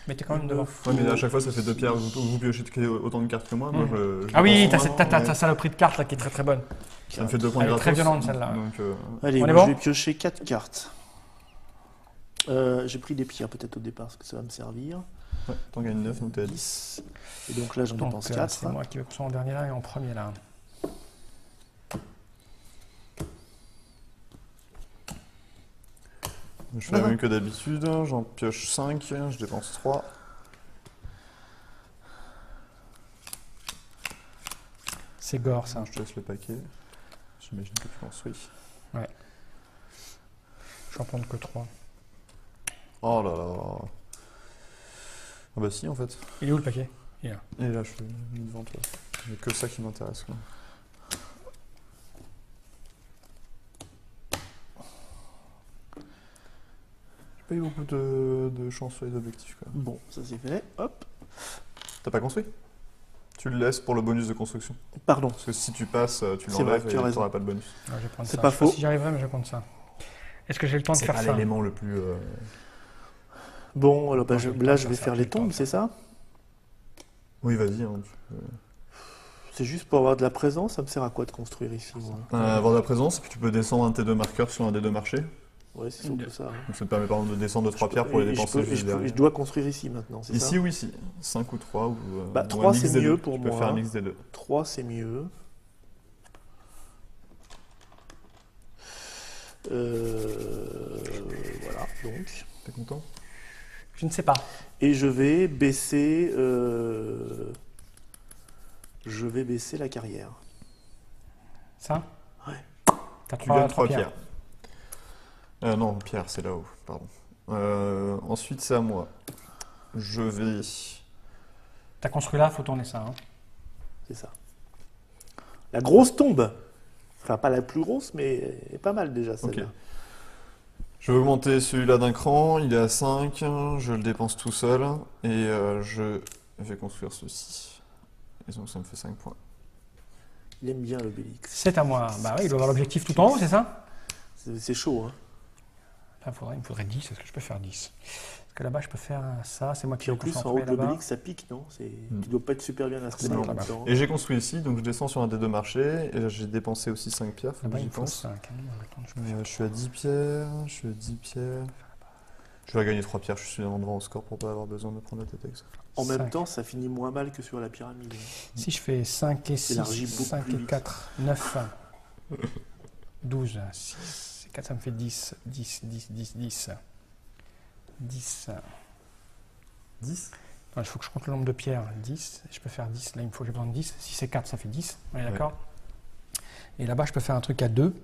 Mais t'es quand même devant. Ouais, mais à chaque fois, ça fait 2 pierres. Vous piochez autant de cartes que moi. Moi, je Ah oui, dépense t'as moins, ta saloperie de carte là qui est très très bonne. Ça me fait 2 points Elle est gratos. très violente, celle-là. Donc, Allez, On est moi, bon je vais piocher 4 cartes. J'ai pris des pierres peut-être au départ parce que ça va me servir. ouais, t'en gagnes 9, donc t'es à 10. Et donc là, j'en Donc dépense 4. c'est moi qui vais soit en dernier là et en premier là. Je fais la même que d'habitude. J'en pioche 5, je dépense 3. C'est gore ça. Je te laisse le paquet. J'imagine que tu construis. Je vais en prendre que 3. Oh là là. Ah bah si en fait. Il est où le paquet? Et là je suis mis devant toi. Il n'y a que ça qui m'intéresse quoi. J'ai pas eu beaucoup de chance sur les objectifs quoi. Bon, ça c'est fait. Hop. T'as pas construit? Tu le laisses pour le bonus de construction. Pardon. Parce que si tu passes, tu C'est vrai, l'enlèves tu as et tu raison. n'auras pas de bonus. Je vais prendre C'est ça. pas Je sais pas faux. si j'y arriverai, mais je vais prendre ça. Est-ce que j'ai le temps de C'est faire pas ça? l'élément le plus... Bon, alors bah, Non, j'ai le temps là, de je faire vais ça, faire j'ai les le temps tombes, de c'est faire ça? Oui, vas-y. Hein, C'est juste pour avoir de la présence, ça me sert à quoi de construire ici, moi? avoir de la présence, puis tu peux descendre un de tes 2 marqueurs sur un des 2 marchés. Ouais, c'est surtout ça. hein. Donc ça te permet par exemple de descendre de 3 pierres pour les Et dépenser je juste derrière. dois construire ici maintenant, c'est ça? Ici ou ici 5 ou 3 ou, Bah, ou 3, un mix c'est des mieux deux. pour Tu peux moi. faire un mix des deux. 3, c'est mieux. Voilà, donc. T'es content? Je ne sais pas. Et je vais baisser... Je vais baisser la carrière. Ça? Ouais. T'as Tu gagnes 3 pierres. pierres. Non, Pierre, c'est là-haut, pardon. Ensuite, c'est à moi. Je vais... T'as construit là, faut tourner ça. Hein. C'est ça. La grosse tombe. Enfin, pas la plus grosse, mais pas mal déjà, celle-là. Ok. Je vais augmenter celui-là d'un cran, il est à 5, je le dépense tout seul, et je vais construire ceci. Et donc ça me fait 5 points. Il aime bien l'Obélix. C'est à moi. Bah oui, il doit avoir l'objectif tout en haut, c'est ça? C'est chaud, hein. Là, il me faudrait 10, est-ce que je peux faire 10? Parce que là-bas, je peux faire ça, c'est moi qui Puis en vais plus, en concentrer haut de là-bas. l'Obélix, ça pique, non? Tu dois pas être super bien installé C'est en bon, même là-bas. temps. Et j'ai construit ici, donc je descends sur un des deux marchés, et j'ai dépensé aussi 5 pierres, faut que Là-bas, il j'y me faut pense. 5. Attends, je peux faire Je suis à 10 pierres, je suis à 10 pierres. Je vais gagner 3 pierres, je suis suffisamment au score pour pas avoir besoin de prendre la tête avec ça. En même 5. temps, ça finit moins mal que sur la pyramide. Si je fais 5 et 6, Élargit beaucoup 5 plus et vite. 4, 9, 12, 6 et 4, ça me fait 10, 10, 10, 10, 10. 10. 10 Il faut que je compte le nombre de pierres. 10, je peux faire 10. Là, il me faut que j'ai besoin de 10. Si c'est 4, ça fait 10. On est d'accord? Et là-bas, je peux faire un truc à 2.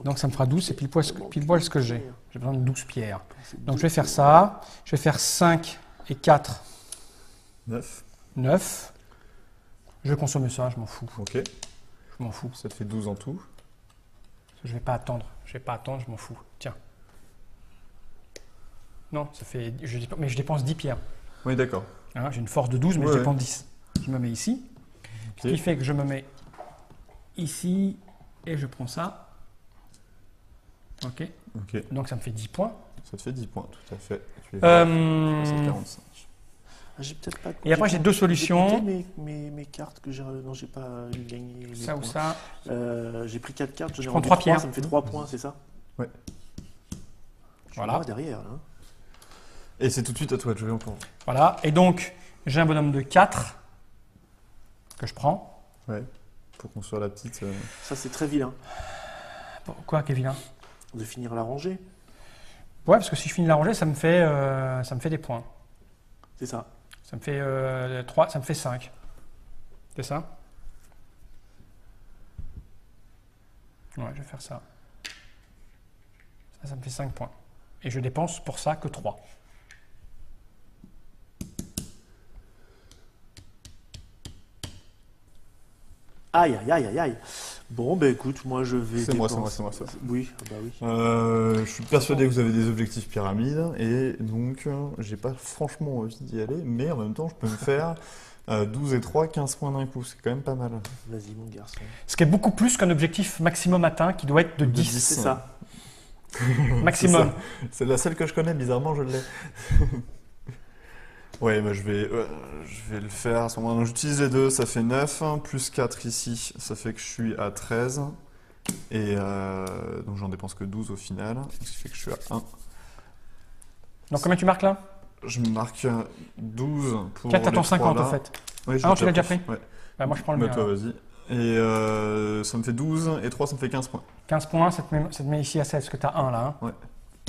Donc ça me fera 12, c'est pile poil ce que j'ai. J'ai besoin de 12 pierres. Donc je vais faire ça. Je vais faire 5 et 4, 9. 9. Je vais consommer ça, je m'en fous. Ok, Je m'en fous. ça te fait 12 en tout. Je vais pas attendre. Je vais pas attendre, je m'en fous. Tiens. Non, ça fait. Mais je dépense 10 pierres. Oui, d'accord. Hein, j'ai une force de 12, mais Ouais, je ouais. dépense 10. Je me mets ici. Ce qui fait que je me mets ici et je prends ça. Ok. Ok, Donc ça me fait 10 points. ça te fait 10 points, tout à fait. Tu es Euh, c'est 45. J'ai peut-être pas. Et après, j'ai deux solutions. J'ai compté mes cartes que j'ai. Non, j'ai pas gagné. mes Ça ou points. ça. J'ai pris 4 cartes, j'en ai prends rendu 3 3, pierres. ça me fait 3 points, c'est ça? Ouais. Je suis Voilà. moi derrière, là. Hein. Et c'est tout de suite à toi de jouer encore. Voilà. Et donc, j'ai un bonhomme de 4 que je prends. Ouais. Pour construire la petite. Ça, c'est très vilain Pourquoi, Kevin? de finir la rangée. Ouais, parce que si je finis la rangée, ça me fait des points. C'est ça. Ça me fait 3, ça me fait 5. C'est ça? Ouais, je vais faire ça. Ça me fait 5 points. Et je dépense pour ça que 3. Aïe, aïe, aïe, aïe, aïe. Bon, ben écoute, moi je vais. C'est moi, dépenser- c'est moi. Oui, bah oui. Je suis persuadé que vous avez des objectifs pyramides et donc j'ai pas franchement envie d'y aller, mais en même temps je peux me faire 12 et 3, 15 points d'un coup, c'est quand même pas mal. Vas-y, mon garçon. Ce qui est beaucoup plus qu'un objectif maximum atteint qui doit être de 10. 10. C'est ça. Maximum. C'est la seule que je connais, bizarrement je l'ai. Ouais, bah, je vais le faire à ce moment-là. Donc, j'utilise les deux, ça fait 9, plus 4 ici, ça fait que je suis à 13. Et donc j'en dépense que 12 au final, ce qui fait que je suis à 1. Donc combien tu marques là? Je me marque 12 pour 4 à les ton trois 50 là. en fait. Ouais, Ah non, tu l'as déjà pris? Ouais. Bah, moi je prends le Bah, mien. toi, alors. vas-y. Et ça me fait 12, et 3, ça me fait 15 points. 15 points, ça te met ici à 16, parce que tu as 1 là. Hein. Ouais.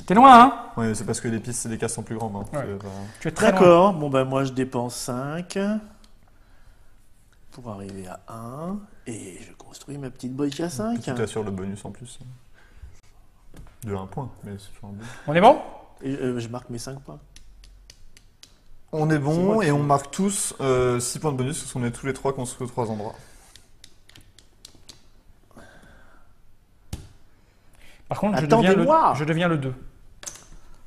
T'es loin, hein? Ouais, c'est parce que les pistes, les cases sont plus grandes. Hein. Ouais. C'est pas- Tu es très loin. D'accord. Bon, ben moi je dépense 5 pour arriver à 1. Et je construis ma petite brique à 5. Tu t'assures le bonus en plus. De 1 point, mais c'est toujours un bon. On est bon? Et je marque mes 5 points. On est C'est bon, moi qui et on fais. marque tous 6 points de bonus, parce qu'on est tous les 3 construits aux 3 endroits. Par contre, Attendez-moi. je deviens le 2.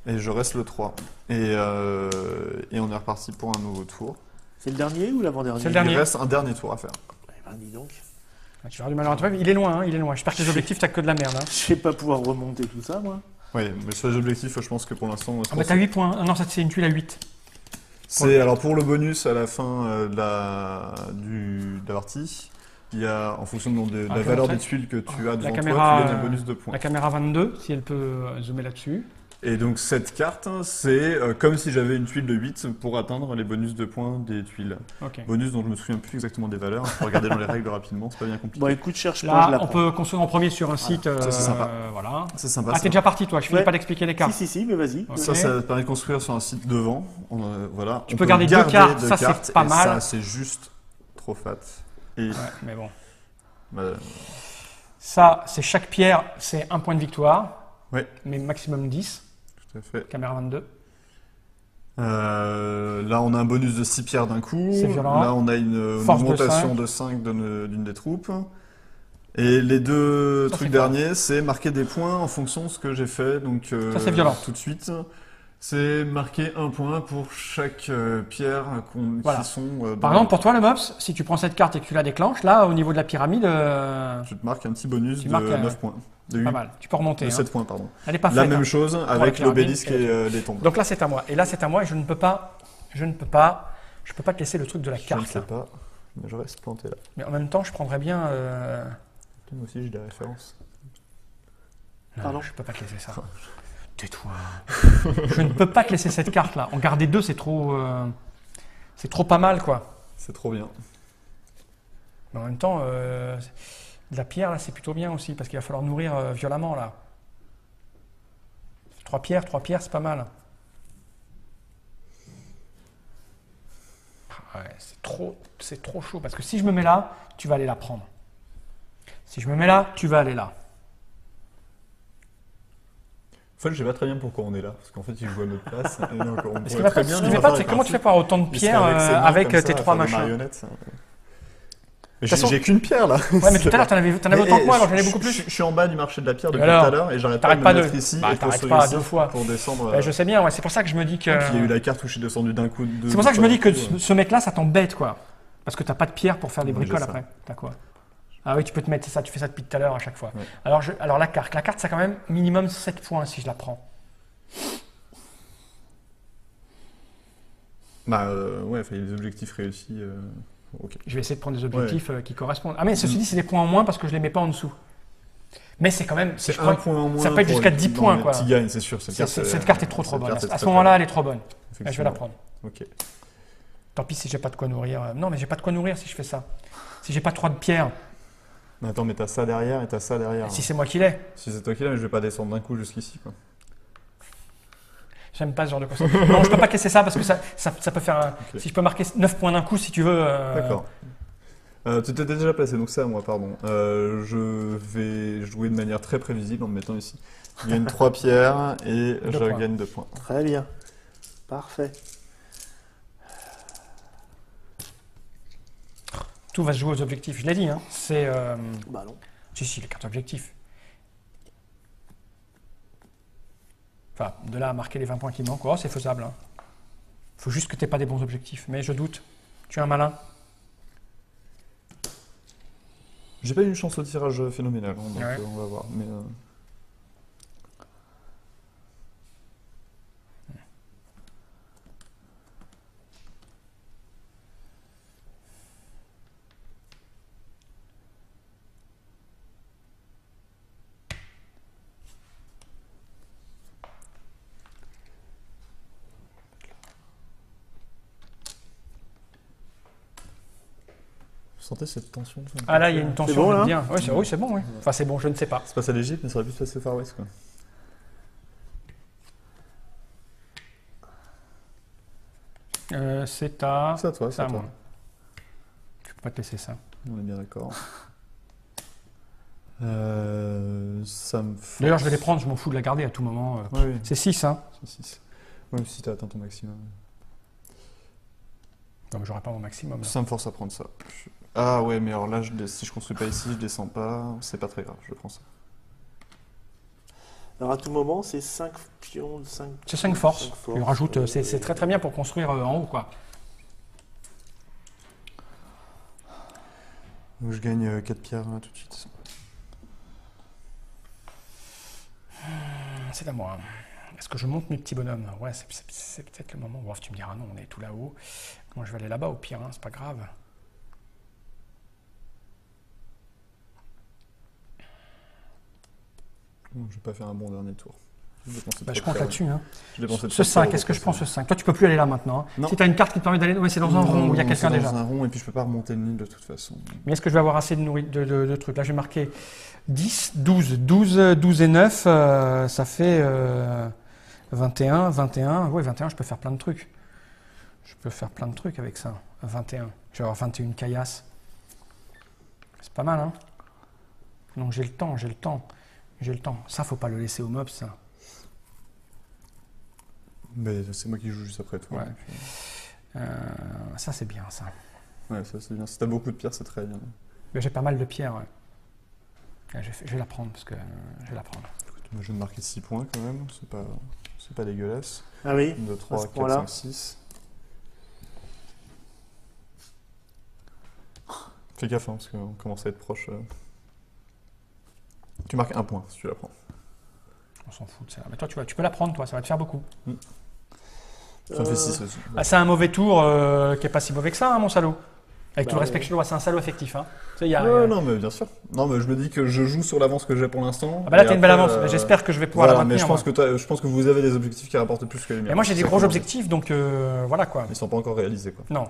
Et je reste le 3. Et on est reparti pour un nouveau tour. C'est le dernier ou l'avant-dernier? C'est le dernier. Il reste un dernier tour à faire. Eh ben, dis donc. Tu vas avoir du mal à retrouver. Il est loin, hein, il est loin. J'espère que tes objectifs, t'as que de la merde. Hein. Je vais pas pouvoir remonter tout ça, moi. Oui, mais sur les objectifs, je pense que pour l'instant... Ah bah t'as 8 points. Ah non, ça c'est une tuile à 8. C'est alors pour le bonus à la fin de la partie, il y a en fonction de la Ah, valeur comment des ça tuiles que tu as devant caméra, toi, tu gagnes un bonus de points. La caméra 22, si elle peut zoomer là-dessus. Et donc cette carte, c'est comme si j'avais une tuile de 8 pour atteindre les bonus de points des tuiles. Ok. Bonus dont je me souviens plus exactement des valeurs, je peux regarder dans les règles rapidement, c'est pas bien compliqué. Bon, écoute, cherche pas, je Là, la on prends. peut construire en premier sur un site. Ça, c'est sympa. Voilà. C'est sympa. Ah, ça. t'es déjà parti toi, je finis Ouais. pas d'expliquer les cartes. Si, mais vas-y. Ouais. Ça, ça permet de construire sur un site devant. Voilà. Tu On peux peut garder deux cartes, ça, c'est cartes, pas et mal. Ça, c'est juste trop fat. Et Ouais, mais bon. bah, Ça, c'est chaque pierre, c'est un point de victoire. Ouais. Mais maximum 10. Tout à fait. Caméra 22. Là, on a un bonus de 6 pierres d'un coup. C'est violent. Là, on a une Force de augmentation de 5 d'une des troupes. Et les deux Ça, trucs c'est fort. derniers, c'est marquer des points en fonction de ce que j'ai fait. Donc, Ça, c'est violent. tout de suite. C'est marquer un point pour chaque pierre Voilà. qui sont dans Par exemple, pour toi, le MOPS, si tu prends cette carte et que tu la déclenches, là, au niveau de la pyramide, je te marque un petit bonus Tu de marques, 9 points. De, pas mal. Tu peux remonter. de hein. 7 points, pardon. Elle n'est pas La faite. même hein. chose la avec pyramide l'obélisque et et les tombes. Donc là, c'est à moi. Et là, c'est à moi et je ne peux pas te laisser le truc de la Je ne carte. sais Là. pas, mais je reste planté là. Mais en même temps, je prendrais bien. Moi aussi, j'ai des références. Non, Pardon. je peux pas te laisser ça. Tais-toi. Je ne peux pas te laisser cette carte là. En garder deux, c'est trop pas mal quoi. C'est trop bien. Mais en même temps, de la pierre là, c'est plutôt bien aussi parce qu'il va falloir nourrir violemment là. 3 pierres, c'est pas mal. Ah ouais, c'est trop chaud parce que si je me mets là, tu vas aller la prendre. Si je me mets là, tu vas aller là. En fait, je sais pas très bien pourquoi on est là, parce qu'en fait, il joue à notre place. Et donc, on Ce qui pourrait va très pas, bien ce nous qui fait en pas, faire c'est des comment tu fais principes. par autant de Il serait pierres avec ses mains avec comme ça, tes à 3 faire des machins. marionnettes. Mais façon- j'ai qu'une pierre là. Ouais, mais tout à l'heure, t'en avais autant que moi, alors j'en ai beaucoup plus. Je suis en bas du marché de la pierre depuis Alors, tout à l'heure et j'arrête pas t'arrêtes de pas me deux. mettre ici Bah, et t'arrêtes construire pas ici deux fois. pour descendre. Je sais bien, ouais, c'est pour ça que je me dis que. Puis il y a eu la carte où je suis descendu d'un coup. C'est pour ça que je me dis que ce mec-là, ça t'embête, quoi. Parce que t'as pas de pierre pour faire des Ouais, bricoles j'ai ça. après. T'as quoi? Ah oui, tu peux te mettre ça, tu fais ça depuis tout à l'heure à chaque fois. Ouais. Alors la carte, ça a quand même minimum 7 points si je la prends. Bah ouais, il y a des objectifs réussis. Ok. Je vais essayer de prendre des objectifs qui correspondent. Ah mais ceci dit, c'est des points en moins parce que je les mets pas en dessous. Mais c'est quand même. C'est je un crois- point en moins. ça peut être pour jusqu'à les- 10 dans points, les quoi. petits gagnes, c'est sûr. Cette carte est trop cette bonne. carte est À très, ce moment-là, elle est trop bonne. Ouais, je vais la effectivement. prendre. Ok. Tant pis si j'ai pas de quoi nourrir. Non, mais j'ai pas de quoi nourrir si je fais ça. Si j'ai pas 3 de pierre, Mais attends, mais t'as ça derrière et t'as ça derrière. si c'est moi qui l'ai. Si c'est toi qui l'as, mais je vais pas descendre d'un coup jusqu'ici. Quoi. J'aime pas ce genre de concept. Non, je peux pas te laisser ça parce que ça peut faire. Ok. Si je peux marquer 9 points d'un coup, si tu veux. D'accord. Tu t'étais déjà placé, donc ça, moi, pardon. Je vais jouer de manière très prévisible en me mettant ici. Je gagne 3 pierres et je points. gagne 2 points. Très bien. Parfait. Tout va se jouer aux objectifs. Je l'ai dit. Hein. C'est. Bah non. Si, les cartes objectifs. Enfin, de là à marquer les 20 points qui manquent, oh, c'est faisable. Hein. Faut juste que tu n'aies pas des bons objectifs. Mais je doute. Tu es un malin. J'ai pas eu une chance au tirage phénoménal, hein, donc Ouais. on va voir. Mais, vous sentez cette tension de fin de Ah là, il y a partie, une tension, bon, j'aime là bien. Ouais, oui, c'est bon, oui. Enfin, c'est bon, je ne sais pas. C'est pas à l'Égypte, mais ça aurait pu se passer au Far West. Quoi. C'est à. C'est à toi, C'est c'est à à toi. moi. Je peux pas te laisser ça. On est bien d'accord. Ça me force. D'ailleurs, je vais les prendre, je m'en fous de la garder à tout moment. Ouais, oui, C'est 6, hein. c'est 6. Même si t'as atteint ton maximum. Non, mais j'aurai pas mon maximum. Là. Ça me force à prendre ça. Ah ouais, mais alors là, si je construis pas ici, je descends pas. C'est pas très grave, je prends ça. Alors à tout moment, c'est 5 pions, 5. C'est 5 forces. 5 forces. Il rajoute, c'est très très bien pour construire en haut, quoi. Donc je gagne 4 pierres là, tout de suite. C'est à moi. Est-ce que je monte mes petits bonhommes? Ouais, c'est peut-être le moment. Bon, tu me diras non, on est tout là-haut. Moi, je vais aller là-bas au pire, hein, c'est pas grave. Je vais pas faire un bon dernier tour. Bah, je compte là-dessus. Hein. Ce 5, est-ce que je prends ce 5? Toi, tu peux plus aller là maintenant. Hein. Non. Si tu as une carte qui te permet d'aller. Oui, c'est dans un rond où il y a quelqu'un déjà. Dans un rond, et puis je peux pas remonter le nid de toute façon. Mais est-ce que je vais avoir assez de trucs? Là, j'ai marqué 10, 12. 12 et 9, ça fait 21. 21. Oui, 21, je peux faire plein de trucs. Je peux faire plein de trucs avec ça. 21. Je vais avoir 21 caillasses. C'est pas mal, hein? Donc j'ai le temps, j'ai le temps. J'ai le temps. Ça, faut pas le laisser au mob, ça. Mais c'est moi qui joue juste après toi. Ouais. Ça, c'est bien, ça. Ouais, ça c'est bien. Si t'as beaucoup de pierres, c'est très bien. Mais j'ai pas mal de pierres, ouais. Je vais la prendre, parce que je vais la prendre. Écoute, moi je viens de marquer 6 points quand même, c'est pas dégueulasse. Ah oui, 2, 3, ce 4, point-là. 5, 6. Fais gaffe, hein, parce qu'on commence à être proche. Tu marques 1 point si tu la prends. On s'en fout de ça. Mais toi, tu peux la prendre, toi, ça va te faire beaucoup. Ça me fait 6 aussi. Ah, c'est un mauvais tour qui est pas si mauvais que ça, hein, mon salaud. Avec tout le respect que je dois, c'est un salaud affectif. Hein. Tu sais, il y a, Non, mais bien sûr. Non, mais je me dis que je joue sur l'avance que j'ai pour l'instant. Ah bah là, et t'as une belle après, avance. Mais j'espère que je vais pouvoir voilà, la mais maintenir. je pense que vous avez des objectifs qui rapportent plus que les miens. Et moi, j'ai des C'est gros cool. objectifs, donc voilà quoi. Ils sont pas encore réalisés, quoi. Non.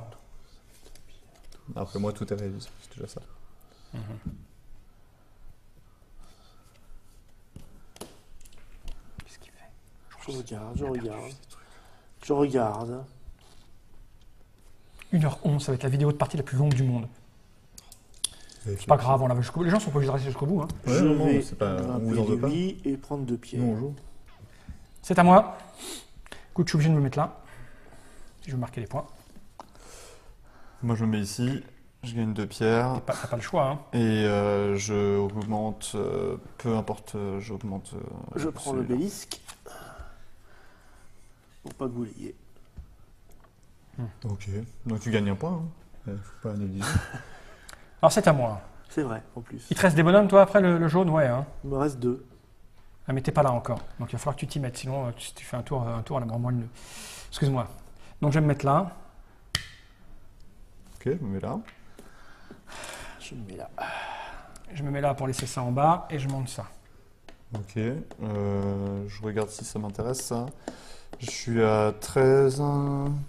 Après, moi, tout est réalisé. C'est déjà ça. Qu'est-ce qu'il fait? Je regarde. 1h11, ça va être la vidéo de partie la plus longue du monde. C'est pas grave, on la va jusqu'au bout. Les gens sont pas obligés de rester jusqu'au bout. Hein. Ouais, Je non, vais c'est pas. On grimper vous en veut les pas. 8 et prendre 2 pierres. Nous, on joue. C'est à moi. Écoute, je suis obligé de me mettre là. Je vais marquer les points. Moi, je me mets ici. Je gagne 2 pierres. T'as pas le choix. Hein. Et je augmente. Peu importe, j'augmente. Je prends celui-là. l'obélisque. Pour pas que vous l'ayez. Ok. Donc, tu gagnes 1 point. Hein. Faut pas négliger. Alors, c'est à moi. C'est vrai, en plus. Il te reste des bonhommes, toi, après le jaune? Ouais. Hein. Il me reste 2. Ah, mais t'es pas là encore. Donc, il va falloir que tu t'y mettes. Sinon, tu fais un tour à la mort le. Excuse-moi. Donc, je vais me mettre là. Ok, je me mets là. Je me mets là. Je me mets là pour laisser ça en bas et je monte ça. Ok. Je regarde si ça m'intéresse, ça. Je suis à 13.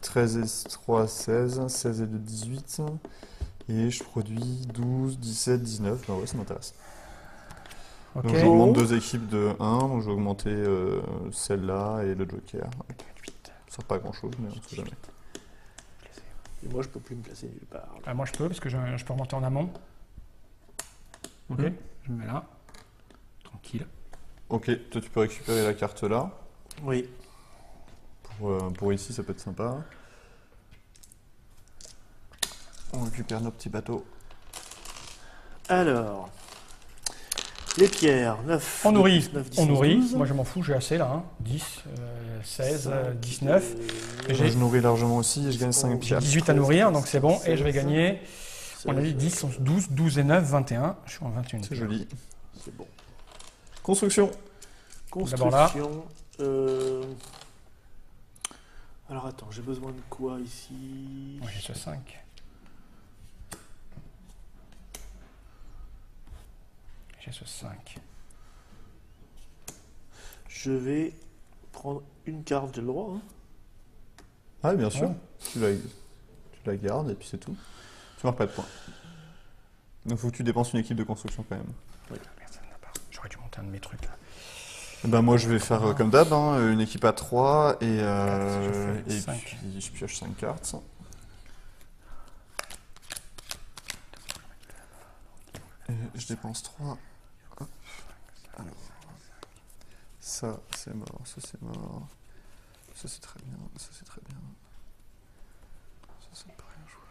13 et 3, 16. 16 et 2, 18. Et je produis 12, 17, 19. Bah ouais, ça m'intéresse. Ok. Donc j'augmente 2 équipes de 1. Donc je vais augmenter celle-là et le Joker. Ça sert pas à grand chose, mais on sait jamais. Et moi, je peux plus me placer nulle part. Ah, moi, je peux, parce que je peux remonter en amont. Ok. Mhm. Je me mets là. Tranquille. Ok, toi tu peux récupérer la carte là. Oui. Pour ici, ça peut être sympa. On récupère nos petits bateaux. Alors. Les pierres, 9. On nourrit. 9, 10, On 11, nourrit. 12. Moi, je m'en fous, j'ai assez là. Hein. 10, 16, 19. Et Je j'ai nourris largement aussi et je gagne 5 j'ai pierres. 18 à nourrir, donc c'est bon. Et je vais gagner, on a dit 10, 16, 12, 12 et 9, 21. Je suis en 21. C'est joli. C'est bon. Construction. D'abord là. Construction. Alors attends, j'ai besoin de quoi ici? Moi, j'ai ce 5. J'ai ce 5. Je vais prendre une carte, j'ai le droit. Hein. Ah, bien sûr. Ouais. Tu la gardes et puis c'est tout. Tu marques pas de points. Donc il faut que tu dépenses une équipe de construction quand même. Merde, ça n'a pas. J'aurais dû monter un de mes trucs là. Ben moi je vais faire comme d'hab, hein, une équipe à 3 et, je fais et 5. puis je pioche 5 cartes. Et je dépense 3. Hop. Alors, ça c'est mort, ça c'est mort. Ça c'est très bien, ça c'est très bien. Ça me paraît injouable.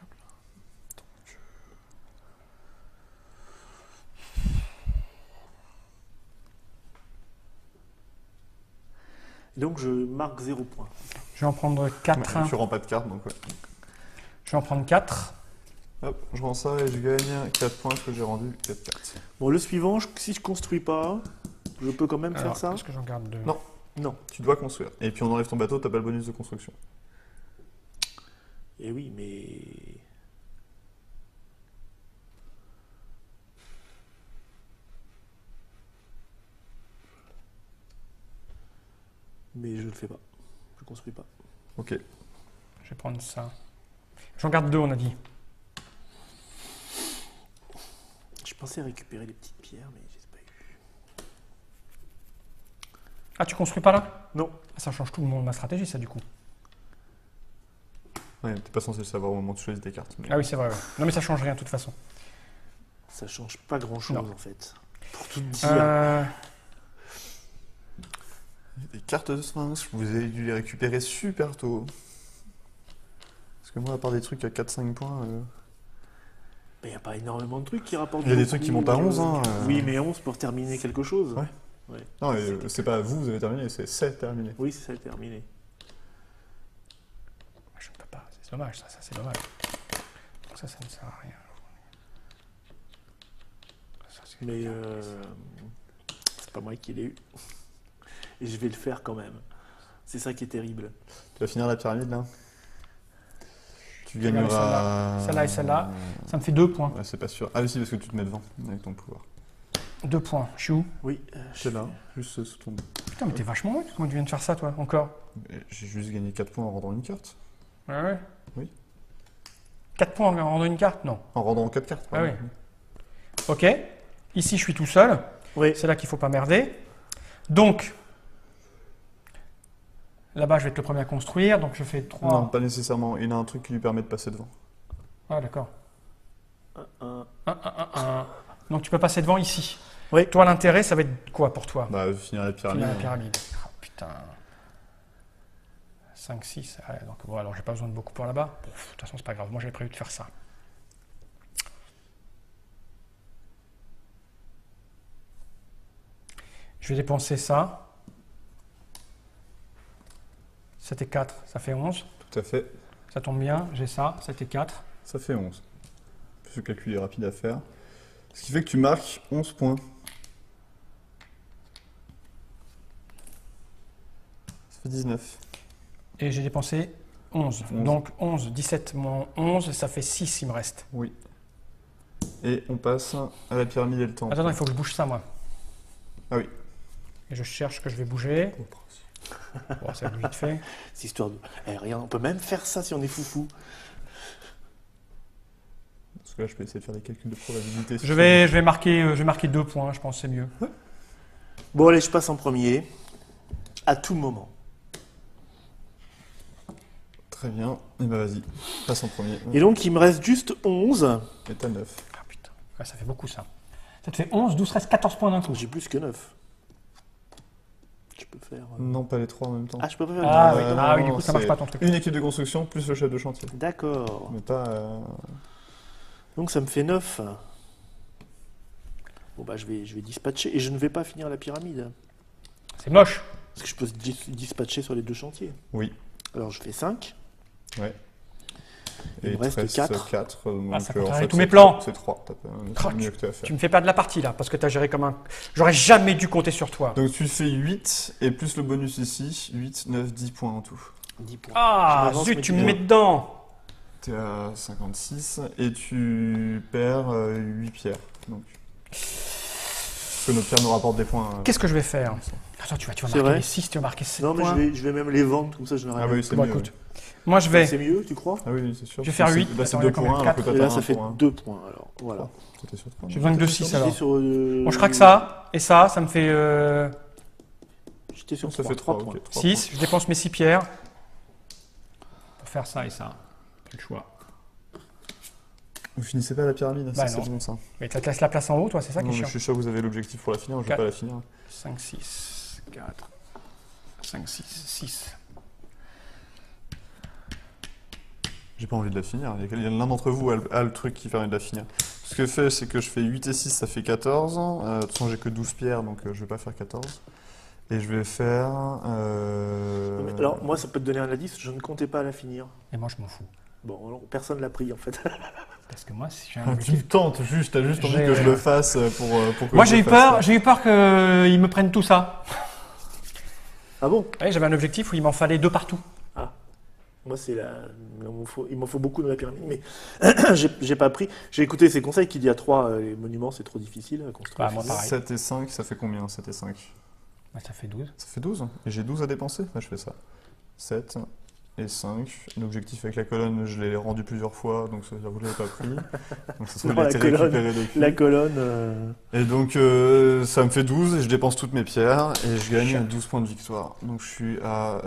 Donc je marque 0 point. Je vais en prendre 4. Ouais, tu rends pas de cartes donc ouais. Je vais en prendre 4. Hop, je rends ça et je gagne 4 points parce que j'ai rendu 4 cartes. Bon, le suivant, si je construis pas, je peux quand même faire ça? Est-ce que j'en garde 2? Non. Non. Tu dois construire. Et puis on enlève ton bateau, t'as pas le bonus de construction. Eh oui, mais... Mais je le fais pas. Je construis pas. Ok. Je vais prendre ça. J'en garde 2, on a dit. Je pensais récupérer les petites pierres, mais je les ai pas eues. Ah, tu construis pas là? Non. Ah, ça change tout ma stratégie, ça, du coup. Ouais, t'es pas censé le savoir au moment où tu choisis tes cartes. Mais... Ah oui, c'est vrai. Ouais. Non, mais ça change rien, de toute façon. Ça change pas grand chose Non. en fait. Pour tout te dire. Des cartes de Sphinx, vous avez dû les récupérer super tôt. Parce que moi, à part des trucs à 4-5 points... Mais il n'y a pas énormément de trucs qui rapportent. Il y a des beaucoup, trucs qui montent à 11, hein. Oui, mais 11 pour terminer quelque chose. Ouais. Non, c'est pas vous avez terminé, c'est terminé. Oui, c'est ça, terminé. Je ne peux pas, c'est dommage, ça c'est dommage. Donc ça ne sert à rien. Ça, c'est Mais bien. c'est pas moi qui l'ai eu. Et je vais le faire quand même. C'est ça qui est terrible. Tu vas finir la pyramide là. Tu Regarde gagneras. celle-là et celle-là. Ça me fait 2 points. Ouais, c'est pas sûr. Ah, mais si, parce que tu te mets devant avec ton pouvoir. 2 points. Je suis où? Oui, C'est là, juste sous ton. Putain, mais t'es vachement bon. Comment tu viens de faire ça, toi, encore? J'ai juste gagné 4 points en rendant une carte. Ouais, ouais. Oui. 4 points en rendant une carte? Non. En rendant 4 cartes. Ah pardon. oui. Ok. Ici, je suis tout seul. Oui. C'est là qu'il ne faut pas merder. Donc, là-bas, je vais être le premier à construire. Donc, je fais 3. Non, pas nécessairement. Il a un truc qui lui permet de passer devant. Ah, d'accord. Un. 1. Donc, tu peux passer devant ici. Oui. Toi, l'intérêt, ça va être quoi pour toi? Bah, finir la pyramide. Finir la pyramide. Ah, putain. 5, 6. Ouais, donc, bon, alors, j'ai pas besoin de beaucoup pour là-bas. Bon, de toute façon, c'est pas grave. Moi, j'avais prévu de faire ça. Je vais dépenser ça. 7 et 4, ça fait 11. Tout à fait. Ça tombe bien, j'ai ça, 7 et 4. Ça fait 11. Ce calcul est rapide à faire. Ce qui fait que tu marques 11 points. Ça fait 19. Et j'ai dépensé 11. 11. Donc 11, 17 moins 11, ça fait 6 il me reste. Oui. Et on passe à la pyramide et le temps. Attends, il faut que je bouge ça moi. Ah oui. Et je cherche que je vais bouger. Bon, ça va vite fait. C'est histoire de. Eh, regarde, on peut même faire ça si on est foufou. Parce que là, je peux essayer de faire des calculs de probabilité. Je vais marquer 2 points, je pense c'est mieux. Bon, allez, je passe en premier. À tout moment. Très bien. Et bah vas-y, passe en premier. Et donc, il me reste juste 11. Et t'as 9. Ah putain, ouais, ça fait beaucoup ça. Ça te fait 11, 12, 13, 14 points d'un coup. J'ai plus que 9. Je peux faire. Non, pas les 3 en même temps. Ah, je peux pas faire. Ah, oui. Non, Ah oui, du non, coup ça marche c'est pas ton truc. Une équipe de construction plus le chef de chantier. D'accord. Mais pas. Donc, ça me fait 9. Bon, bah, je vais dispatcher. Et je ne vais pas finir la pyramide. C'est moche. Parce que je peux dispatcher sur les deux chantiers. Oui. Alors, je fais 5. Ouais. Il me reste 4. 4. Ah, ça contrarie tous mes plans. C'est 3. Croc. C'est mieux que tu as fait. Tu me fais perdre la partie là, parce que tu as géré comme un. J'aurais jamais dû compter sur toi. Donc tu fais 8 et plus le bonus ici, 8, 9, 10 points en tout. 10 points. Ah, Je m'avance, zut, mais tu tu me vois. mets dedans. T'es à 56 et tu perds 8 pierres. Donc. Parce que notre pierre nous rapporte des points. Qu'est-ce que je vais faire? Attends, tu vas C'est marquer vrai les 6, tu vas marquer 7 Non, mais points. je vais même les vendre, comme ça je n'aurai Ah rien. oui, c'est Bon, mieux. écoute. Oui. Moi, je vais. C'est mieux, tu crois? Ah oui, c'est sûr. Je vais faire Là, 8. Là, c'est Attends, 2 il y a combien pour 1 de alors que quatre t'as Et là, pas ça 1 fait pour 1. 2 points. Alors, voilà. C'était sur 3. J'ai besoin que de 6 alors. J'étais sur, Bon, je craque ça, et ça me fait J'étais sur Ça fait 3 3, points. ok. 3 6. Je dépense mes 6 pierres pour faire ça et ça. Pas le choix. Vous finissez pas la pyramide, Bah ça non. c'est bon ça. Mais ça te laisse la place en haut, toi, c'est ça qui Non, est mais chiant. je suis sûr que vous avez l'objectif pour la finir, je vais Quatre. pas la finir. 5, 6, 4, 5, 6, 6. J'ai pas envie de la finir. Il y a l'un d'entre vous a le truc qui permet de la finir. Ce que je fais, c'est que je fais 8 et 6, ça fait 14. De toute façon, j'ai que 12 pierres, donc je vais pas faire 14. Et je vais faire. Mais alors, moi, ça peut te donner un indice, je ne comptais pas la finir. Et moi, je m'en fous. Bon, alors, personne l'a pris en fait. Parce que moi, si j'ai un Tu objectif. tentes juste, t'as juste envie J'ai- que je le fasse pour que Moi, je j'ai le eu fasse. peur, qu'ils me prennent tout ça. Ah bon? Ouais, j'avais un objectif où il m'en fallait 2 partout. Moi, c'est la. Il m'en faut beaucoup de la pyramide, mais j'ai pas pris. J'ai écouté ses conseils qui dit à 3 les monuments, c'est trop difficile à construire. Bah, moi, pareil. 7 et 5, ça fait combien 7 et 5? Bah, ça fait 12. Ça fait 12. Et j'ai 12 à dépenser. Je fais ça. 7 et 5. L'objectif avec la colonne, je l'ai rendu plusieurs fois, donc ça veut dire que vous ne l'avez pas pris. Donc ça se trouve, Non, il a la été colonne. récupéré depuis. La colonne. Et donc ça me fait 12 et je dépense toutes mes pierres et je gagne 12 points de victoire. Donc je suis à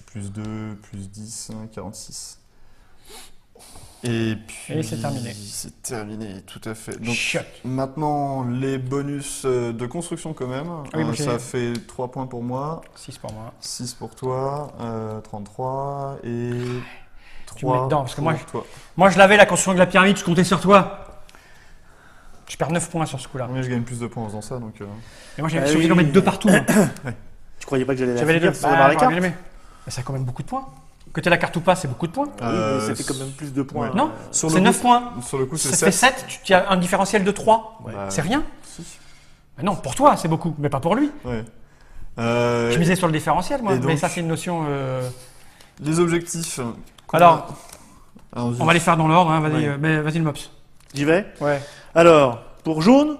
plus 2, plus 10, 46. Et puis... Et c'est terminé. C'est terminé, tout à fait. Donc, Choc. maintenant, les bonus de construction quand même. Oui, moi, j'ai- ça fait 3 points pour moi, 6 pour moi. 6 pour toi, 33 et Tu me mets 3 dedans, parce que moi, pour toi. Moi, je l'avais la construction de la pyramide, je comptais sur toi. Je perds 9 points sur ce coup-là. Oui, je gagne plus de points en faisant ça, donc... Et moi, j'ai Ah obligé oui. d'en mettre 2 partout. Moi. Tu croyais pas que j'allais la J'avais les finir deux. sans avoir les j'aurais cartes bien aimé. Mais ça a quand même beaucoup de points. Que tu aies la carte ou pas, c'est beaucoup de points. Oui, mais ça fait quand même plus de points. Ouais. Non, Sur c'est le 9 coup- points. Sur le coup, c'est Ça 7. fait 7, tu as un différentiel de 3. Ouais. Bah, C'est rien. si. Mais non, pour toi, c'est beaucoup, mais pas pour lui. Ouais. Je misais sur le différentiel, moi. et donc- Mais ça, c'est une notion. Les objectifs. Alors, Alors, on va les faire dans l'ordre. Hein. Vas-y, Ouais. mais vas-y le mops. J'y vais. Ouais. Alors, pour jaune,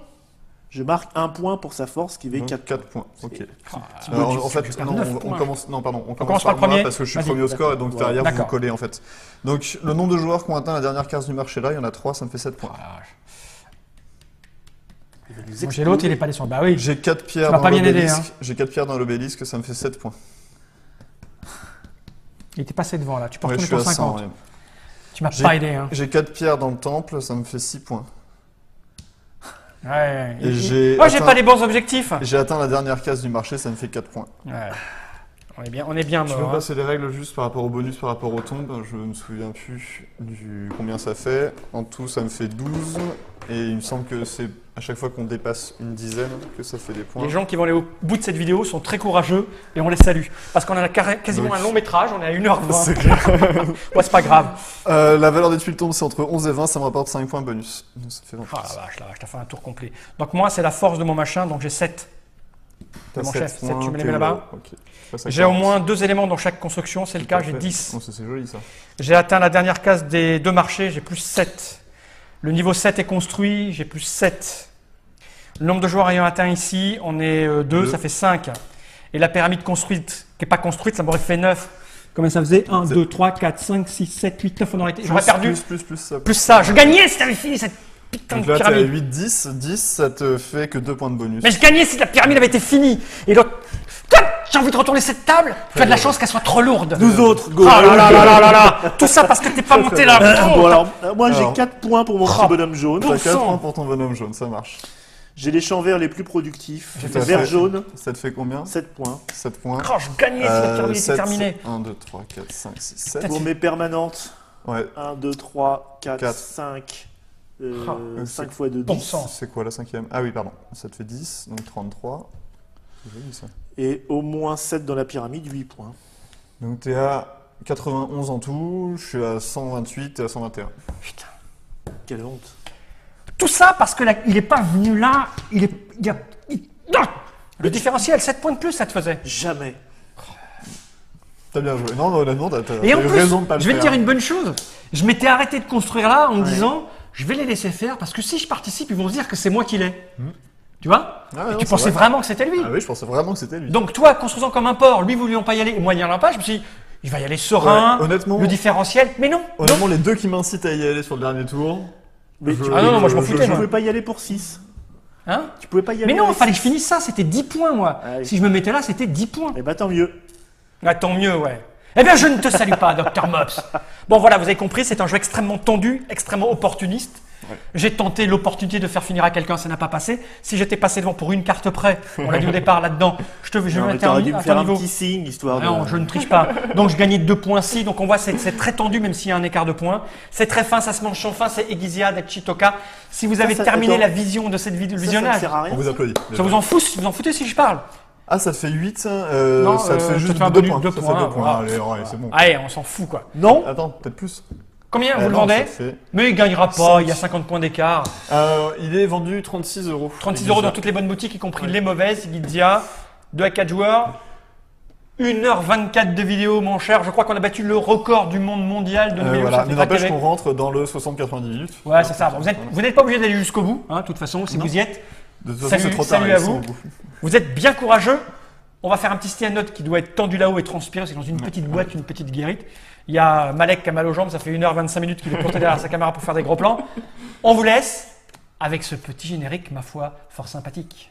je marque 1 point pour sa force qui fait 4 4 points. Ok. Thibaut, Alors, tu- en fait, tu perds non, 9 on points. commence. Non, pardon. On commence par le premier. moi parce que je suis Vas-y. premier au score et donc D'accord. derrière vous D'accord. collez en fait. Donc le nombre de joueurs qui ont atteint la dernière case du marché là, il y en a 3, ça me fait 7 points. Il va nous Moi, j'ai exploser. l'autre, il est pas allé sur. Bah oui. J'ai 4 pierres Tu m'as dans pas bien aidé, l'obélisque. hein. J'ai 4 pierres dans l'obélisque, ça me fait 7 points. Il était passé devant là. Tu peux Ouais, je retourner suis à ton 100. 50. ouais. Tu m'as J'ai- pas aidé. Hein. J'ai 4 pierres dans le temple, ça me fait 6 points. Ouais. Et j'ai Moi, j'ai atteint- pas les bons objectifs. J'ai atteint la dernière case du marché, ça me fait 4 points. Ouais. On est bien Je peux mort. Hein. passer les règles juste par rapport au bonus, par rapport aux tombes. Je me souviens plus du combien ça fait. En tout, ça me fait 12. Et il me semble que c'est à chaque fois qu'on dépasse une dizaine que ça fait des points. Les gens qui vont aller au bout de cette vidéo sont très courageux et on les salue. Parce qu'on a quasiment Donc- un long métrage, on est à 1h20. C'est clair. Ouais, c'est pas grave. La valeur des tuiles tombes, c'est entre 11 et 20, ça me rapporte 5 points bonus. Donc ça fait 20. Ah la vache, t'as fait un tour complet. Donc moi, c'est la force de mon machin, donc j'ai 7. T'as mon 7 chef, points, tu me les t'es mets là-bas au- ok. Passe à J'ai au 40. moins 2 éléments dans chaque construction, c'est le cas, j'ai Parfait. 10. Oh, ça, c'est joli ça. J'ai atteint la dernière case des 2 marchés, j'ai plus 7. Le niveau 7 est construit, j'ai plus 7. Le nombre de joueurs ayant atteint ici, on est 2, Deux. ça fait 5. Et la pyramide construite, qui n'est pas construite, ça m'aurait fait 9. Combien ça faisait 1, 2, 3, 4, 5, 6, 7, 8, 9, on aurait été. J'aurais perdu Plus ça. plus ça. Je gagnais si t'avais fini cette putain Donc de là, t'es à pyramide. 8, 10. 10, ça te fait que 2 points de bonus. Mais je gagnais si la pyramide avait été finie. Et l'autre, putain, j'ai envie de retourner cette table. Tu as de la chance qu'elle soit trop lourde. Nous autres, go. Ah là là là là là là. Tout ça parce que t'es pas monté là. Bon, alors, moi j'ai Alors. 4 points pour mon Oh. petit bonhomme jaune. T'as 4 sang. points pour ton bonhomme jaune, ça marche. J'ai les champs verts les plus productifs. Tout à Vert fait. jaune, Ça te fait combien? 7 points. 7 points. Oh, je gagnais si la pyramide était 7, terminée. 1, 2, 3, 4, 5, 6, 7. Pour mes permanentes, Ouais. 1, 2, 3, 4, Quatre. 5. Ah, 5 fois 2, Bon 10. sang. C'est quoi la 5e? Ah oui, pardon. Ça te fait 10, donc 33. C'est joli ça. Et au moins 7 dans la pyramide, 8 points. Donc t'es à 91 en tout, je suis à 128 et à 121. Putain. Quelle honte. Tout ça parce que il est pas venu là. Non. Le différentiel, 7 points de plus, ça te faisait. Jamais. T'as bien joué. Non, honnêtement, t'as Et en eu plus, raison de pas le je vais te faire. dire une bonne chose. Je m'étais arrêté de construire là en me Ouais. disant, je vais les laisser faire parce que si je participe, ils vont se dire que c'est moi qui l'ai. Tu vois? Ah ouais, non, Tu c'est pensais vrai. vraiment que c'était lui. Ah oui, je pensais vraiment que c'était lui. Donc toi, construisant comme un porc, lui voulions pas y aller, et moi n'y allant pas, je me suis dit, il va y aller serein, Ouais, honnêtement- le différentiel, mais non. Honnêtement, les deux qui m'incitent à y aller sur le dernier tour. Mais Je- tu, Ah non, non, moi, je m'en tu foutais, moi. pouvais pas y aller pour 6. Hein? Tu pouvais pas y aller. Mais non, il avec fallait que je 6. finisse ça, c'était 10 points moi. Ah oui. Si je me mettais là, c'était 10 points. Eh ben tant mieux. Ah, tant mieux, ouais. Eh bien, je ne te salue pas, Dr Mops. Bon, voilà, vous avez compris, c'est un jeu extrêmement tendu, extrêmement opportuniste. Ouais. J'ai tenté l'opportunité de faire finir à quelqu'un, ça n'a pas passé. Si j'étais passé devant pour une carte près, on l'a dit au départ là-dedans, je Non, vais mais mettre t'aurais dû à me ton faire un niveau. petit signe histoire de. Non, je ne triche pas. Donc je gagnais 2,6. Donc on voit c'est très tendu même s'il y a un écart de points. C'est très fin, ça se mange en fin, c'est Egizia d'Achitoka. Si vous avez ça- terminé attends. la vision de cette vidéo, le Ça, ça visionnage, ne sert à rien. On vous applaudit. ça vous en foutez si je parle. Ah, ça te fait 8, Non, ça te fait ça juste te fait un 2 bonus, points. deux Ça fait points, 2 points. voilà. Allez, ouais, c'est bon. Allez, on s'en fout quoi. Non. Attends, peut-être plus. Combien vous le non, vendez? ça fait- Mais il gagnera pas, Cinq. il y a 50 points d'écart. Il est vendu 36 euros. 36 euros dans toutes les bonnes boutiques, y compris les mauvaises, Egizia, 2 à 4 joueurs. 1h24 de vidéo, mon cher. Je crois qu'on a battu le record du monde mondial de vidéos Voilà, sur mais Tetra n'empêche TV. qu'on rentre dans le 60-90 minutes. Ouais, c'est ça. Bon, vous n'êtes pas obligé d'aller jusqu'au bout, hein, de toute façon, si Non. vous y êtes. De toute façon, Salut- c'est trop tard. salut ils à sont vous. au bout. Vous êtes bien courageux. On va faire un petit stand note qui doit être tendu là-haut et transpirer. C'est dans une petite boîte, une petite guérite. Il y a Malek qui a mal aux jambes. Ça fait 1h25 minutes qu'il est porté derrière sa caméra pour faire des gros plans. On vous laisse avec ce petit générique, ma foi, fort sympathique.